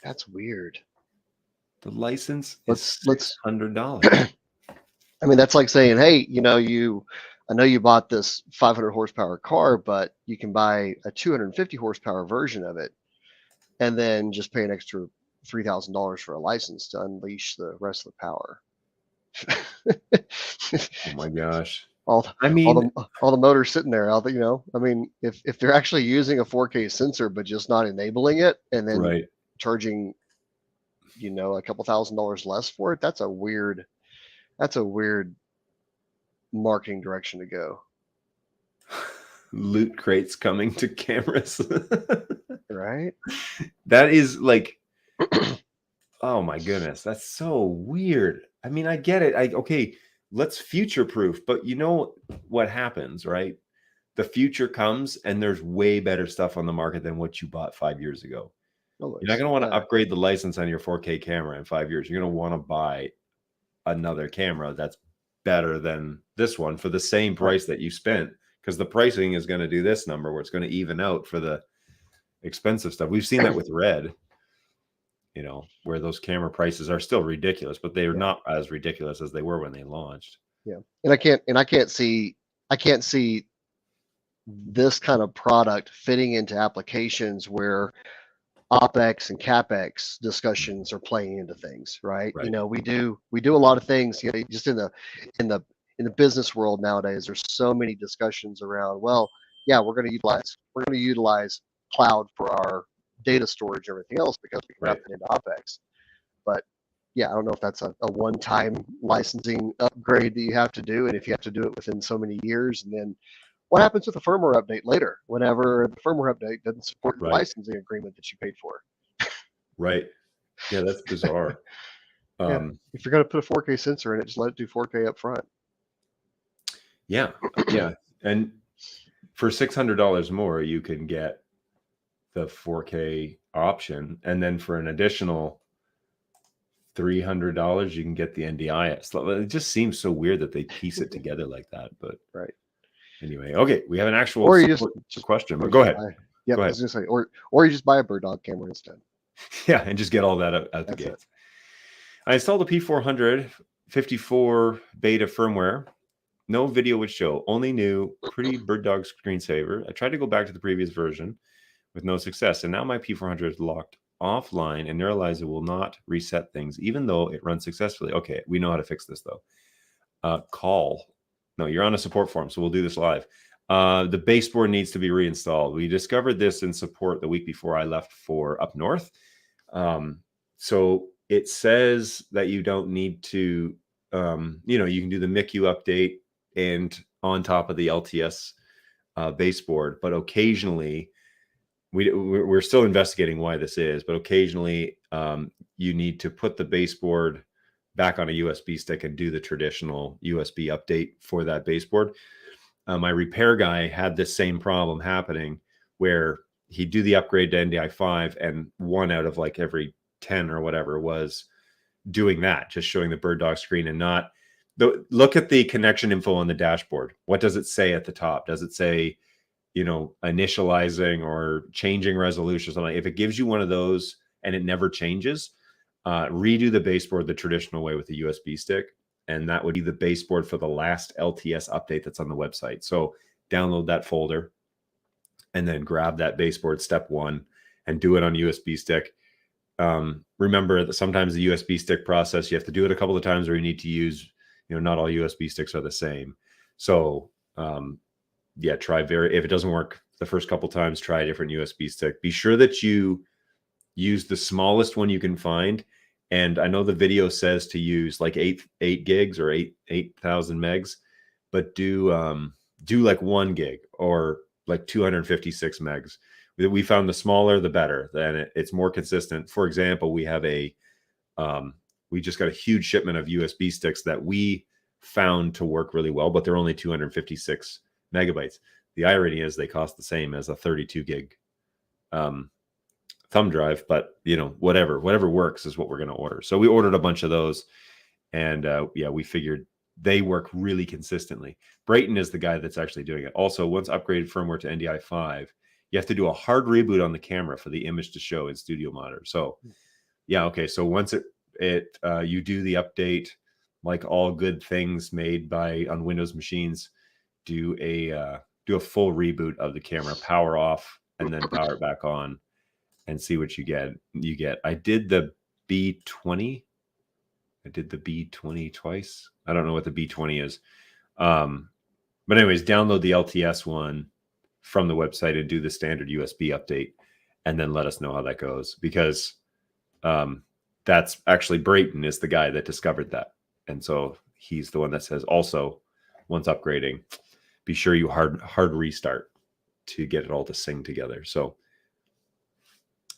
That's weird. The license Let's is $600. I mean, that's like saying, hey, you know, I know you bought this 500 horsepower car, but you can buy a 250 horsepower version of it, and then just pay an extra $3,000 for a license to unleash the rest of the power. Oh my gosh. all the motors sitting there. You know, I mean, if they're actually using a 4K sensor but just not enabling it, and then charging, you know, a couple $1,000s less for it, that's a weird marketing direction to go. Loot crates coming to cameras. Right? That is like, oh my goodness, that's so weird. I mean, I get it. Okay, let's future proof, but you know what happens, right? The future comes and there's way better stuff on the market than what you bought 5 years ago. You're not going to want to upgrade the license on your 4K camera in 5 years. You're going to want to buy another camera that's better than this one for the same price that you spent, because the pricing is going to do this number where it's going to even out for the expensive stuff. We've seen that with Red, you know, where those camera prices are still ridiculous, but they are not as ridiculous as they were when they launched. Yeah. And I can't see this kind of product fitting into applications where OpEx and CapEx discussions are playing into things, right? You know, we do a lot of things, you know, just in the business world nowadays. There's so many discussions around, well, yeah, we're going to utilize cloud for our data storage and everything else because we can wrap it into OpEx. But yeah, I don't know if that's a one-time licensing upgrade that you have to do, and if you have to do it within so many years, and then what happens with the firmware update later, whenever the firmware update doesn't support the licensing agreement that you paid for? Right. Yeah, that's bizarre. Yeah. If you're going to put a 4K sensor in it, just let it do 4K up front. Yeah. Yeah. And for $600 more, you can get the 4K option. And then for an additional $300, you can get the NDIS. It just seems so weird that they piece it together like that. But anyway, okay, we have an actual question, but go ahead. Yeah, I was going to say, or you just buy a BirdDog camera instead. Yeah, and just get all that out the gate. I installed a P400 54 beta firmware. No video would show, only new, pretty BirdDog screensaver. I tried to go back to the previous version with no success, and now my P400 is locked offline, and Neuralizer will not reset things, even though it runs successfully. Okay, we know how to fix this, though. No, you're on a support forum, so we'll do this live. The baseboard needs to be reinstalled. We discovered this in support the week before I left for up north. So it says that you don't need to, you know, you can do the MICU update and on top of the LTS baseboard, but occasionally we're still investigating why this is, but occasionally you need to put the baseboard back on a USB stick and do the traditional USB update for that baseboard. My repair guy had this same problem happening where he'd do the upgrade to NDI5 and 1 out of like every 10 or whatever was doing that, just showing the BirdDog screen and not look at the connection info on the dashboard. What does it say at the top? Does it say, you know, initializing or changing resolution or something? If it gives you one of those and it never changes, redo the baseboard the traditional way with the USB stick, and that would be the baseboard for the last LTS update that's on the website. So download that folder and then grab that baseboard step 1 and do it on USB stick. Remember that sometimes the USB stick process, you have to do it a couple of times, or you need to use, you know, not all USB sticks are the same. So yeah, if it doesn't work the first couple times, try a different USB stick. Be sure that you use the smallest one you can find. And I know the video says to use like 8 gigs or 8,000 megs, but do like 1 gig or like 256 megs. We found the smaller the better. Then it's more consistent. For example, we have we just got a huge shipment of USB sticks that we found to work really well, but they're only 256 megabytes. The irony is they cost the same as a 32 gig thumb drive, but whatever works is what we're going to order. So we ordered a bunch of those, and yeah, we figured they work really consistently. Brayton is the guy that's actually doing it. Also, once upgraded firmware to NDI 5, you have to do a hard reboot on the camera for the image to show in Studio Monitor. So yeah, okay. So once you do the update, like all good things made on Windows machines, do a full reboot of the camera, power off, and then power it back on, and see what you get. I did the B20. I did the B20 twice. I don't know what the B20 is. But anyways, download the LTS one from the website and do the standard USB update, and then let us know how that goes, because that's actually Brayton is the guy that discovered that. And so he's the one that says also, once upgrading, be sure you hard restart to get it all to sing together. So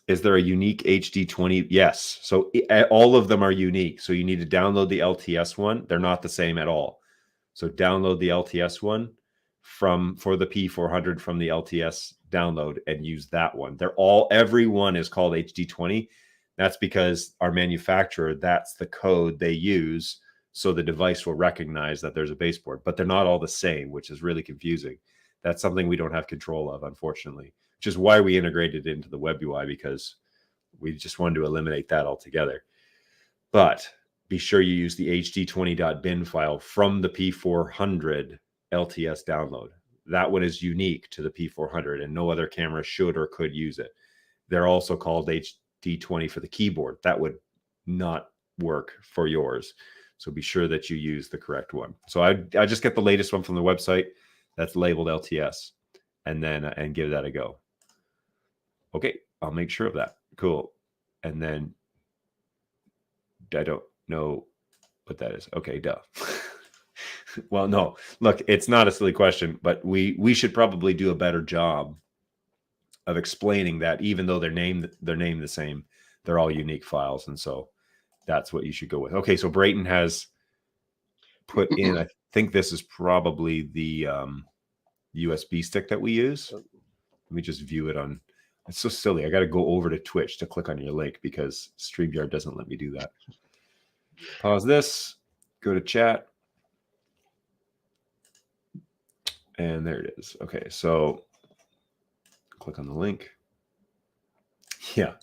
is there a unique HD20? Yes. So all of them are unique. So you need to download the LTS one. They're not the same at all. So download the LTS one for the P400 from the LTS download and use that one. Every one is called HD20. That's because our manufacturer, that's the code they use. So the device will recognize that there's a baseboard, but they're not all the same, which is really confusing. That's something we don't have control of, unfortunately, which is why we integrated it into the web UI, because we just wanted to eliminate that altogether. But be sure you use the hd20.bin file from the P400 LTS download. That one is unique to the P400, and no other camera should or could use it. They're also called HD20 for the keyboard. That would not work for yours. So be sure that you use the correct one. So I just get the latest one from the website that's labeled LTS, and then and give that a go. Okay, I'll make sure of that. Cool. And then I don't know what that is. Okay, duh. Well, no, look, it's not a silly question, but we should probably do a better job of explaining that even though they're named the same, they're all unique files. And so that's what you should go with. Okay, so Brayton has put in, I think this is probably the USB stick that we use. Let me just view it on. It's so silly. I got to go over to Twitch to click on your link because StreamYard doesn't let me do that. Pause this, go to chat. And there it is. Okay, so click on the link. Yeah.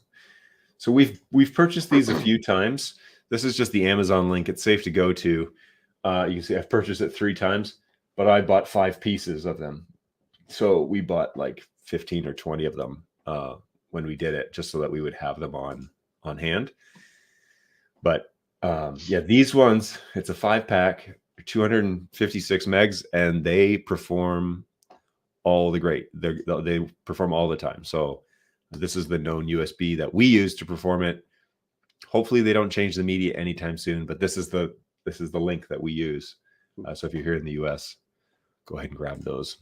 So we've purchased these a few times. This is just the Amazon link. It's safe to go to. You can see I've purchased it 3 times, but I bought 5 pieces of them. So we bought like 15 or 20 of them when we did it, just so that we would have them on hand. But yeah, these ones, it's a 5-pack, 256 megs, and they perform all the great. They perform all the time. So this is the known USB that we use to perform it. Hopefully they don't change the media anytime soon, but this is the link that we use. So if you're here in the US, go ahead and grab those.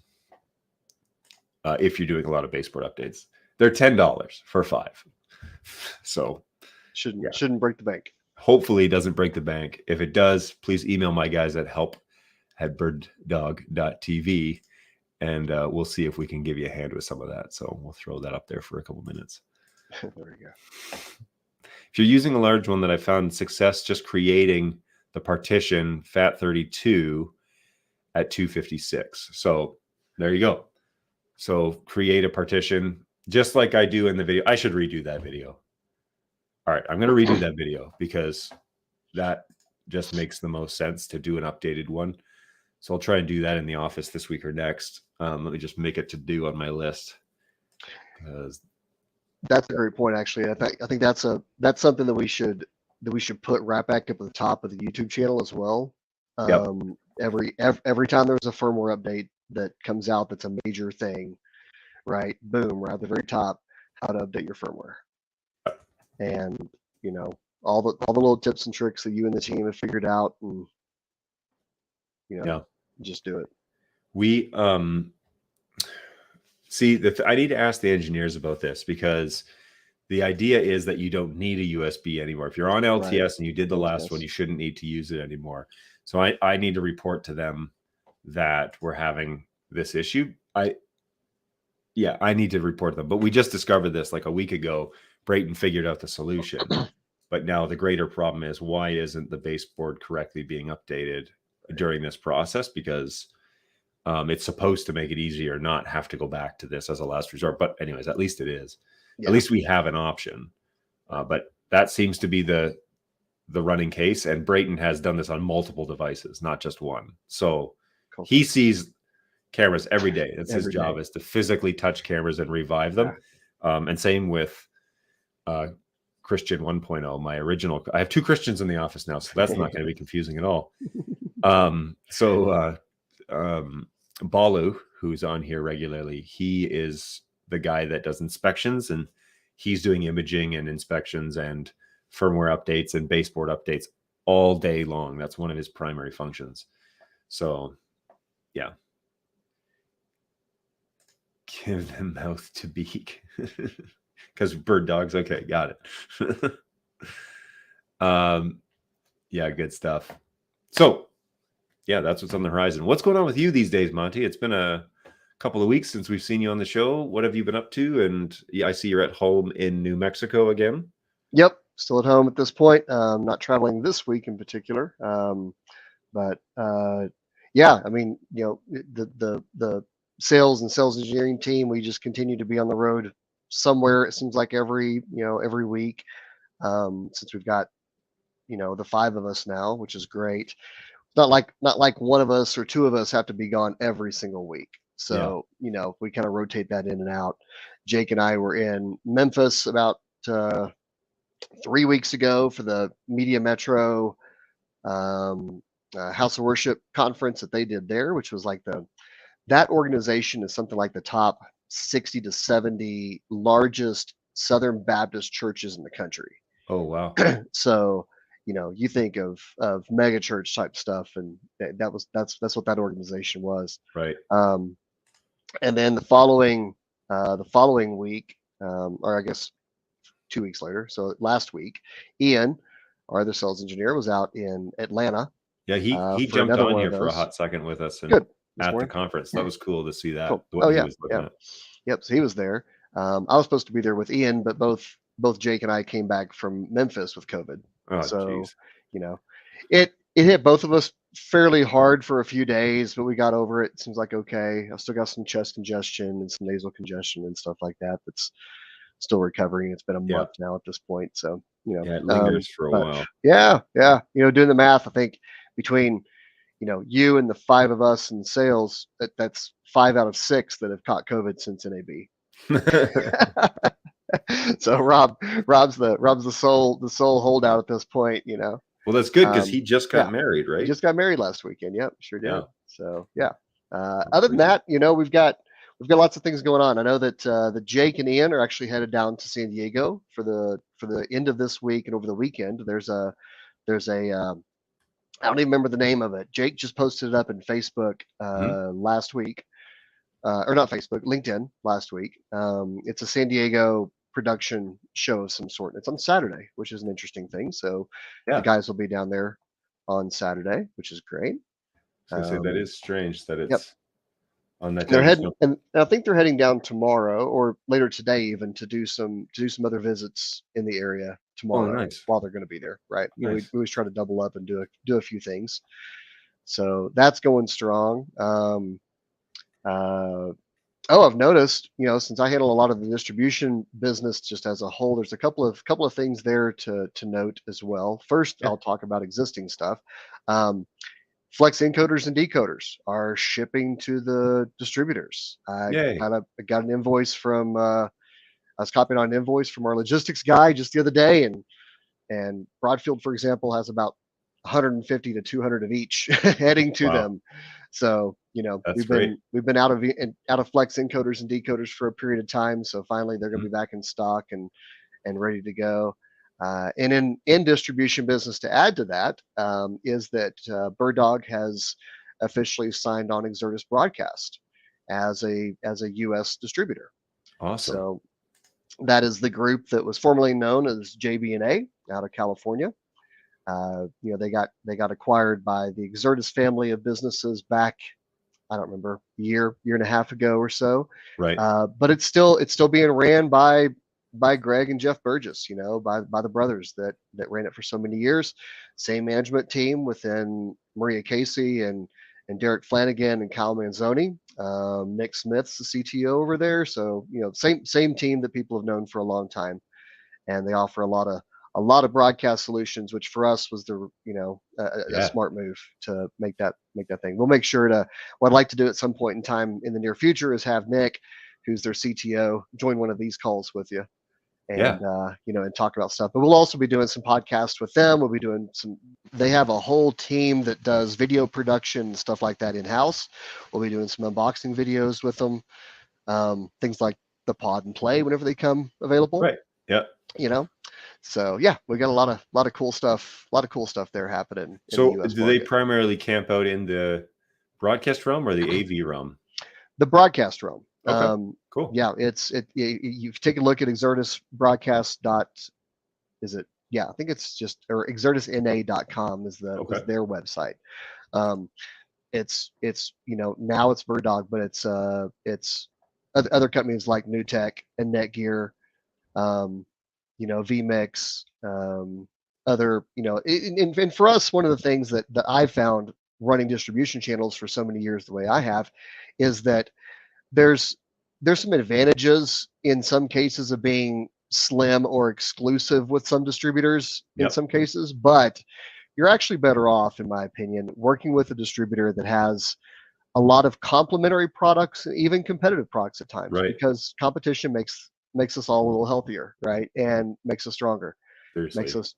If you're doing a lot of baseboard updates, they're $10 for 5. So shouldn't break the bank. Hopefully it doesn't break the bank. If it does, please email my guys at help@birddog.tv, and we'll see if we can give you a hand with some of that. So we'll throw that up there for a couple minutes. There we go. If you're using a large one, that I found success just creating the partition FAT32 at 256. So there you go. So create a partition just like I do in the video. I should redo that video. All right, I'm going to redo that video because that just makes the most sense to do an updated one. So I'll try and do that in the office this week or next. Let me just make it to do on my list. That's a great point, actually. I think that's something that we should put right back up at the top of the YouTube channel as well. Yep. Every time there's a firmware update that comes out that's a major thing, right? Boom, right at the very top, how to update your firmware. And all the little tips and tricks that you and the team have figured out, and just do it. We see I need to ask the engineers about this, because the idea is that you don't need a USB anymore. If you're on LTS and you did the last one, you shouldn't need to use it anymore. So I need to report to them that we're having this issue. I need to report them. But we just discovered this like a week ago. Brayton figured out the solution. But now the greater problem is, why isn't the baseboard correctly being updated during this process? Because it's supposed to make it easier, not have to go back to this as a last resort. But anyways, at least it is. Yeah. At least we have an option. But that seems to be the running case. And Brayton has done this on multiple devices, not just one. So he sees cameras every day. That's his job, is to physically touch cameras and revive them. Yeah. And same with Christian 1.0, my original. I have two Christians in the office now, so that's not going to be confusing at all. Balu, who's on here regularly, he is the guy that does inspections, and he's doing imaging and inspections and firmware updates and baseboard updates all day long. That's one of his primary functions. So, yeah. Give them mouth to beak. Because bird dogs. Okay, got it. Yeah, good stuff. So, yeah, that's what's on the horizon. What's going on with you these days, Monty? It's been a couple of weeks since we've seen you on the show. What have you been up to? And I see you're at home in New Mexico again. Yep, still at home at this point. Not traveling this week in particular. But yeah, I mean, the sales and sales engineering team, we just continue to be on the road somewhere. It seems like every week, since we've got the 5 of us now, which is great. Not like one of us or 2 of us have to be gone every single week. So we kind of rotate that in and out. Jake and I were in Memphis about 3 weeks ago for the Media Metro House of Worship conference that they did there, which was like that organization is something like the top 60 to 70 largest Southern Baptist churches in the country. Oh, wow. So, you think of mega church type stuff, and that's what that organization was. Right. And then the following week, or I guess 2 weeks later, so last week, Ian, our other sales engineer, was out in Atlanta. Yeah, he jumped on here for a hot second with us and at the conference. That was cool to see that. Cool. Oh yeah, Yep. So he was there. I was supposed to be there with Ian, but both Jake and I came back from Memphis with COVID. Oh, so geez. It hit both of us fairly hard for a few days, but we got over it. Seems like okay. I still got some chest congestion and some nasal congestion and stuff like that. That's still recovering. It's been a month now at this point. So it lingers for a while. Yeah. Doing the math, I think between you and the 5 of us in sales, that's 5 out of 6 that have caught COVID since NAB. So Rob's the sole holdout at this point. Well, that's good because he just got married, right? He just got married last weekend. Yep, sure did. Yeah. So other than that, we've got lots of things going on. I know that the Jake and Ian are actually headed down to San Diego for the end of this week and over the weekend. There's a I don't even remember the name of it. Jake just posted it up in Facebook last week, or not Facebook, LinkedIn last week. It's a San Diego production show of some sort. It's on Saturday, which is an interesting thing. So the guys will be down there on Saturday, which is great. So that is strange that it's on that. They're heading, and I think they're heading down tomorrow or later today, even to do some other visits in the area tomorrow while they're going to be there. Right? We always try to double up and do a few things. So that's going strong. I've noticed, since I handle a lot of the distribution business just as a whole, there's a couple of things there to note as well. First, I'll talk about existing stuff. Flex encoders and decoders are shipping to the distributors. I got an invoice from, I was copying on an invoice from our logistics guy just the other day, and Broadfield, for example, has about 150 to 200 of each heading to Wow. them. So, That's we've been out of flex encoders and decoders for a period of time. So finally they're going to Mhm. be back in stock and ready to go. And in distribution business, to add to that, is that BirdDog has officially signed on Exertis Broadcast as a U.S. distributor. Awesome. So that is the group that was formerly known as JB&A out of California. They got acquired by the Exertis family of businesses back, I don't remember, year and a half ago or so. Right. But it's still being ran by Greg and Jeff Burgess, by the brothers that ran it for so many years. Same management team within Maria Casey and Derek Flanagan and Kyle Manzoni. Nick Smith's the CTO over there, so same team that people have known for a long time, and they offer a lot of broadcast solutions, which for us was a Yeah. smart move to make that thing. We'll make sure to, what I'd like to do at some point in time in the near future is have Nick, who's their CTO, join one of these calls with you and and talk about stuff. But we'll also be doing some podcasts with them. We'll be doing they have a whole team that does video production and stuff like that in-house. We'll be doing some unboxing videos with them, things like the pod and play whenever they come available. Right. Yeah. So yeah, we got a lot of cool stuff there happening. So in the US do they market. primarily camp out in the broadcast realm or the AV realm? The broadcast realm. Okay. Cool. Yeah, you take a look at Exertis Broadcast is it? Yeah, I think it's just, or exertisna.com is Okay. is their website. It's now it's BirdDog, but it's other companies like NewTek and Netgear, vMix, other, and for us, one of the things that I've found running distribution channels for so many years the way I have is that there's some advantages in some cases of being slim or exclusive with some distributors in some cases, but you're actually better off, in my opinion, working with a distributor that has a lot of complementary products, even competitive products at times, Right. because competition makes us all a little healthier, right? And makes us stronger. Seriously. Makes us,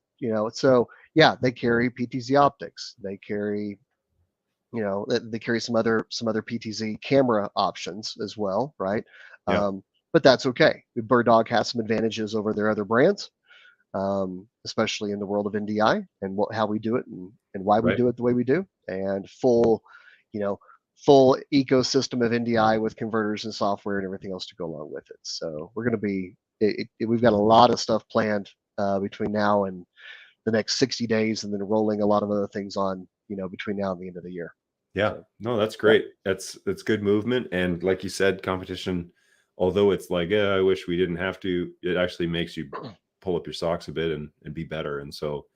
so yeah, they carry PTZ optics. They carry, they carry some other PTZ camera options as well, right? Yeah. But that's okay. BirdDog has some advantages over their other brands, especially in the world of NDI and how we do it and why we do it the way we do, and full ecosystem of NDI with converters and software and everything else to go along with it. So we're going to be, we've got a lot of stuff planned between now and the next 60 days, and then rolling a lot of other things on, between now and the end of the year. Yeah. So, no, that's great. That's good movement. And like you said, competition, although it's like, I wish we didn't have to, it actually makes you pull up your socks a bit and be better. And so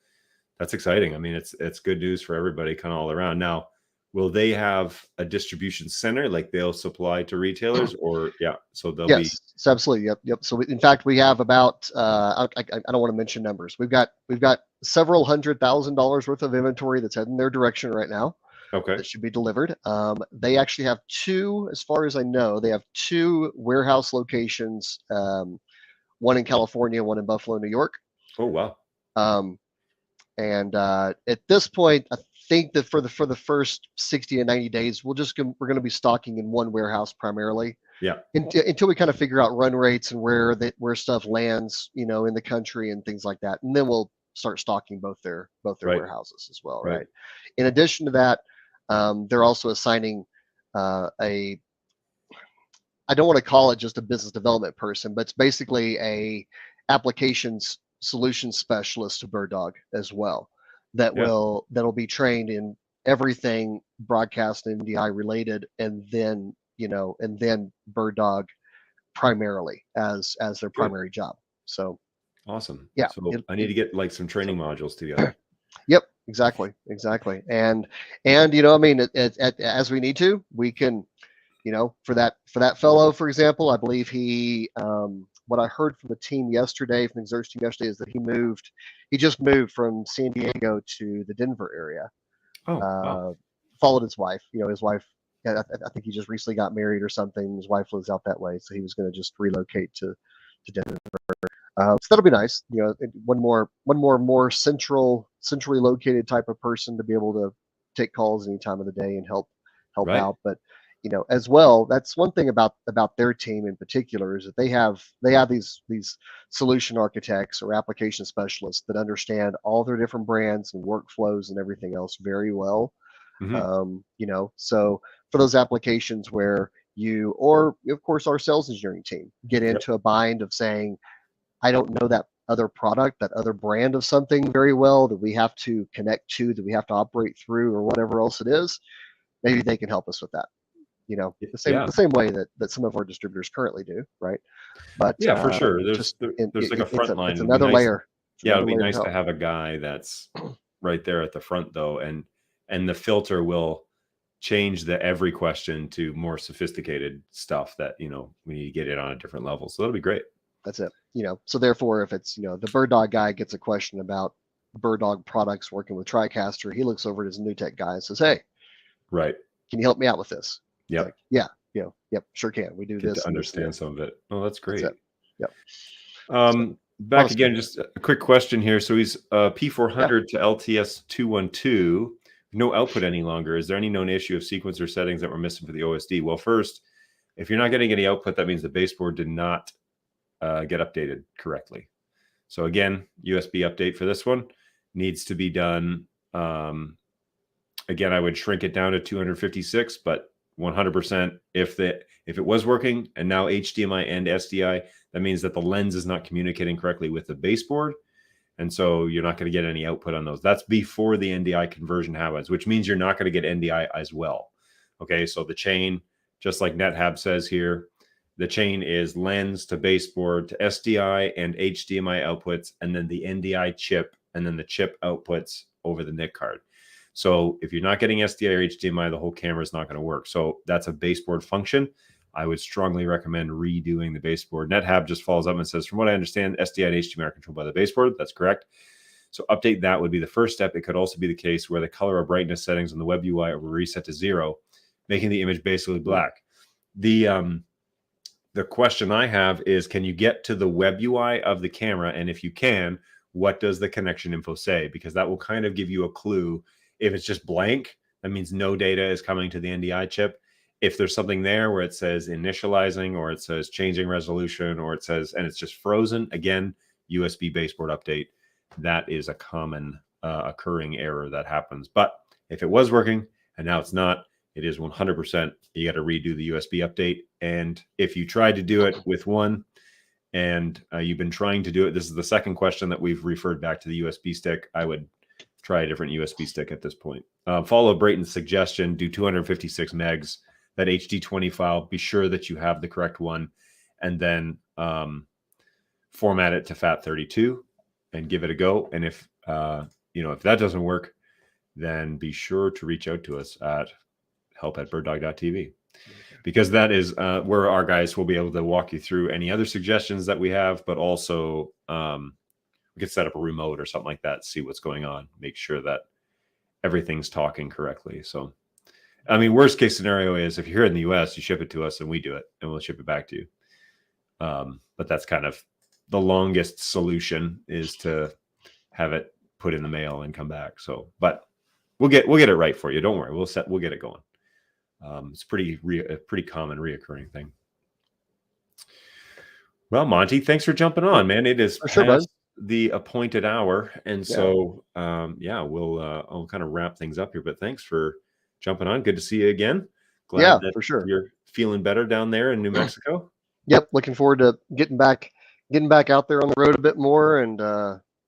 that's exciting. I mean, it's good news for everybody kind of all around. Now, will they have a distribution center, like they'll supply to retailers, or so they'll be? Yes, absolutely. Yep. So in fact, we have about I don't want to mention numbers. We've got several $100,000 worth of inventory that's heading their direction right now. Okay. That should be delivered. They actually have two, as far as I know, they have two warehouse locations, one in California, one in Buffalo, New York. Oh, wow. And at this point, I think that for the first 60 to 90 days, we're going to be stocking in one warehouse primarily. Yeah. Until we kind of figure out run rates and where stuff lands, in the country and things like that, and then we'll start stocking both their warehouses as well, right? In addition to that, they're also assigning I don't want to call it just a business development person, but it's basically a applications solution specialist to BirdDog as well, that'll be trained in everything broadcast and NDI related, and then BirdDog primarily as their primary job. So awesome. Yeah. So I need to get like some training modules together. Yep, exactly. And I mean, as we need to, we can, for that fellow, for example, I believe he, what I heard from the team yesterday, from the Exertis team yesterday, is that he just moved from San Diego to the Denver area. Oh, wow. Followed his wife. His wife, I think he just recently got married or something. His wife lives out that way, so he was going to just relocate to Denver. So that'll be nice. One more central centrally located type of person to be able to take calls any time of the day and help Right. out. But as well, that's one thing about their team in particular, is that they have these solution architects or application specialists that understand all their different brands and workflows and everything else very well. So for those applications where you, or of course our sales engineering team, get into a bind of saying, I don't know that other product, that other brand of something very well, that we have to connect to, that we have to operate through, or whatever else it is, maybe they can help us with that. The same way that some of our distributors currently do, right? But Yeah, for sure. There's like a front line. It's another layer. Yeah, it'd be nice to have a guy that's right there at the front, though, and the filter will change the every question to more sophisticated stuff that we need to get it on a different level. So that'll be great. That's it. So therefore, if it's the BirdDog guy gets a question about BirdDog products working with TriCaster, he looks over at his new tech guy and says, "Hey, right, can you help me out with this?" Yep. Like, yeah, yep, sure can. We do Get this to understand some of it. Oh, that's great. That's it. Yep. Back again, just a quick question here. So he's P400 to LTS 212, no output any longer. Is there any known issue of sequencer settings that were missing for the OSD? Well, first, if you're not getting any output, that means the baseboard did not get updated correctly. So again, USB update for this one needs to be done. Again, I would shrink it down to 256, but 100% if it was working and now HDMI and SDI, that means that the lens is not communicating correctly with the baseboard, and so you're not going to get any output on those. That's before the NDI conversion happens, which means you're not going to get NDI as well. Okay, so the chain, just like NetHab says here, the chain is lens to baseboard to SDI and HDMI outputs, and then the NDI chip, and then the chip outputs over the NIC card. So if you're not getting SDI or HDMI, the whole camera is not going to work. So that's a baseboard function. I would strongly recommend redoing the baseboard. NetHab just follows up and says, from what I understand, SDI and HDMI are controlled by the baseboard. That's correct. So update that would be the first step. It could also be the case where the color or brightness settings on the web UI are reset to 0, making the image basically black. The question I have is, can you get to the web UI of the camera? And if you can, what does the connection info say? Because that will kind of give you a clue. If it's just blank, that means no data is coming to the NDI chip. If there's something there where it says initializing, or it says changing resolution, or it says, and it's just frozen, again, USB baseboard update. That is a common occurring error that happens. But if it was working and now it's not, it is 100%. You got to redo the USB update. And if you tried to do it with one and you've been trying to do it, this is the second question that we've referred back to the USB stick. I would try a different USB stick at this point. Follow Brayton's suggestion, do 256 megs, that HD20 file, be sure that you have the correct one, and then format it to FAT32 and give it a go. And if if that doesn't work, then be sure to reach out to us at help@birddog.tv, because that is where our guys will be able to walk you through any other suggestions that we have, but also we could set up a remote or something like that, see what's going on, make sure that everything's talking correctly. So, I mean, worst case scenario is if you're here in the US, you ship it to us and we do it and we'll ship it back to you. But that's kind of the longest solution, is to have it put in the mail and come back. So, but we'll get it right for you. Don't worry. We'll get it going. It's a pretty common reoccurring thing. Well, Monty, thanks for jumping on, man. It is past the appointed hour, and so I'll kind of wrap things up here. But thanks for jumping on. Good to see you again. Glad that for sure. You're feeling better down there in New Mexico. Yep, looking forward to getting back out there on the road a bit more, and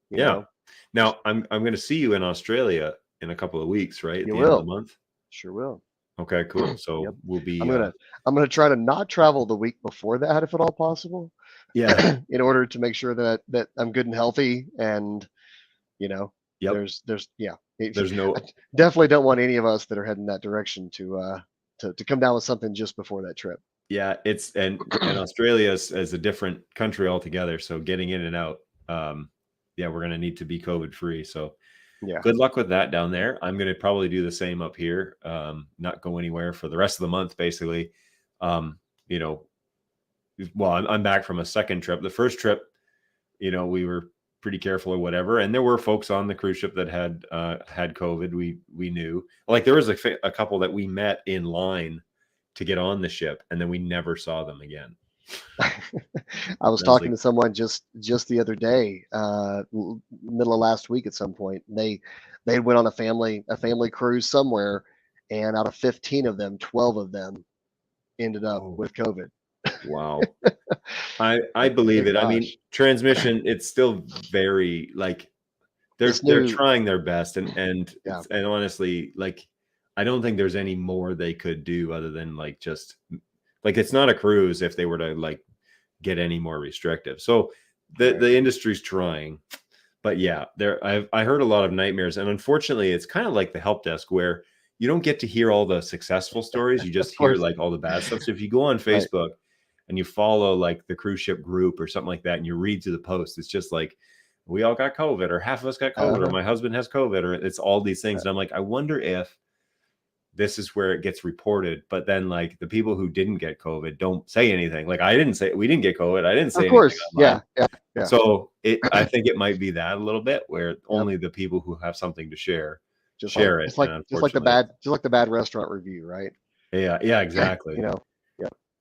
you know. Now I'm going to see you in Australia in a couple of weeks, right? At the end of the month. Sure will. Okay, cool. So we'll be. I'm gonna try to not travel the week before that, if at all possible. Yeah. In order to make sure that I'm good and healthy, and there's no. I definitely don't want any of us that are heading that direction to come down with something just before that trip. Yeah, it's and Australia is a different country altogether. So getting in and out, we're gonna need to be COVID free. So. Yeah. Good luck with that down there. I'm going to probably do the same up here. Not go anywhere for the rest of the month, basically. I'm back from a second trip. The first trip, we were pretty careful or whatever. And there were folks on the cruise ship that had COVID. We knew, like, there was a couple that we met in line to get on the ship, and then we never saw them again. I was talking to someone just the other day, middle of last week at some point. They went on a family cruise somewhere, and out of 15 of them, 12 of them ended up with COVID. Wow. I believe it. I mean, transmission, it's still very, like, they're trying their best, and honestly, like, I don't think there's any more they could do other than, like, just, like, it's not a cruise if they were to, like, get any more restrictive. So the industry's trying, but yeah, I heard a lot of nightmares, and unfortunately it's kind of like the help desk where you don't get to hear all the successful stories. You just hear, like, all the bad stuff. So if you go on Facebook and you follow, like, the cruise ship group or something like that, and you read through the post, it's just like, we all got COVID, or half of us got COVID, or my husband has COVID, or it's all these things. And I'm like, I wonder if this is where it gets reported, but then, like, the people who didn't get COVID don't say anything. Like, we didn't get COVID. I didn't say anything. Of course. Yeah. So I think it might be that a little bit where only the people who have something to share share it. Just like the bad restaurant review, right? Yeah, exactly. Yeah.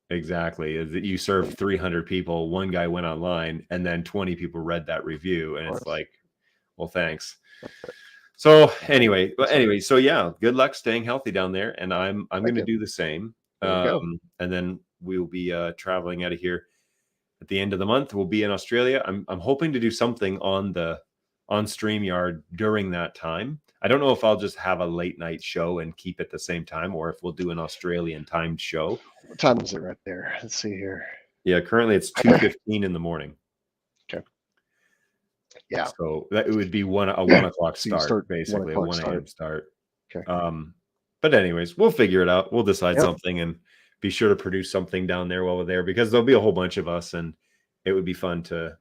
Exactly. You served 300 people. One guy went online, and then 20 people read that review, and it's like, well, thanks. So anyway, so yeah, good luck staying healthy down there, and I'm going to do the same. And then we'll be traveling out of here at the end of the month. We'll be in Australia. I'm hoping to do something on StreamYard during that time. I don't know if I'll just have a late night show and keep it the same time, or if we'll do an Australian timed show. What time is it right there? Let's see here. Yeah, currently it's 2:15 in the morning. Okay. Yeah. So that it would be a 1 o'clock start, basically, a 1 a.m. start. Okay. But anyways, we'll figure it out. We'll decide something, and be sure to produce something down there while we're there, because there'll be a whole bunch of us, and it would be fun to,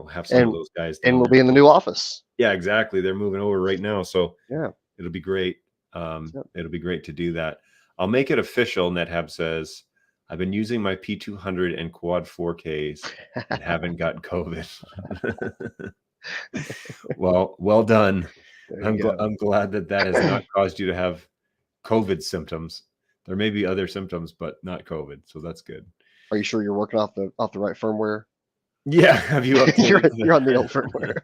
have some of those guys. And we'll be in the new office. Yeah, exactly. They're moving over right now, so it'll be great. It'll be great to do that. I'll make it official. NetHab says, I've been using my P200 and Quad 4Ks and haven't gotten COVID. Well done. I'm glad that has not caused you to have COVID symptoms. There may be other symptoms, but not COVID. So that's good. Are you sure you're working off the right firmware? Yeah. Have you updated? you're on the old firmware.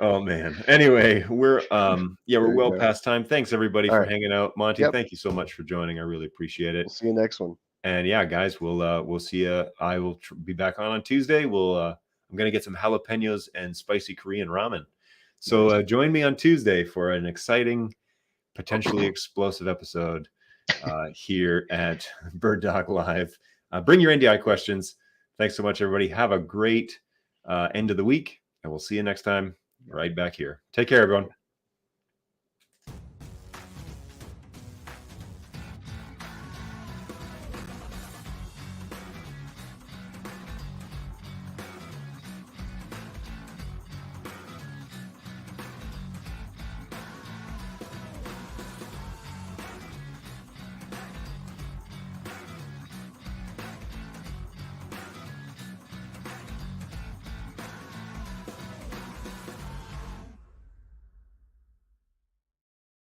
Oh man. Anyway, we're well past time. Thanks everybody for hanging out. Monty, thank you so much for joining. I really appreciate it. We'll see you next one. And yeah, guys, we'll see you. I will be back on Tuesday. I'm going to get some jalapenos and spicy Korean ramen. So join me on Tuesday for an exciting, potentially explosive episode here at Bird Dog Live. Bring your NDI questions. Thanks so much, everybody. Have a great end of the week, and we'll see you next time right back here. Take care, everyone.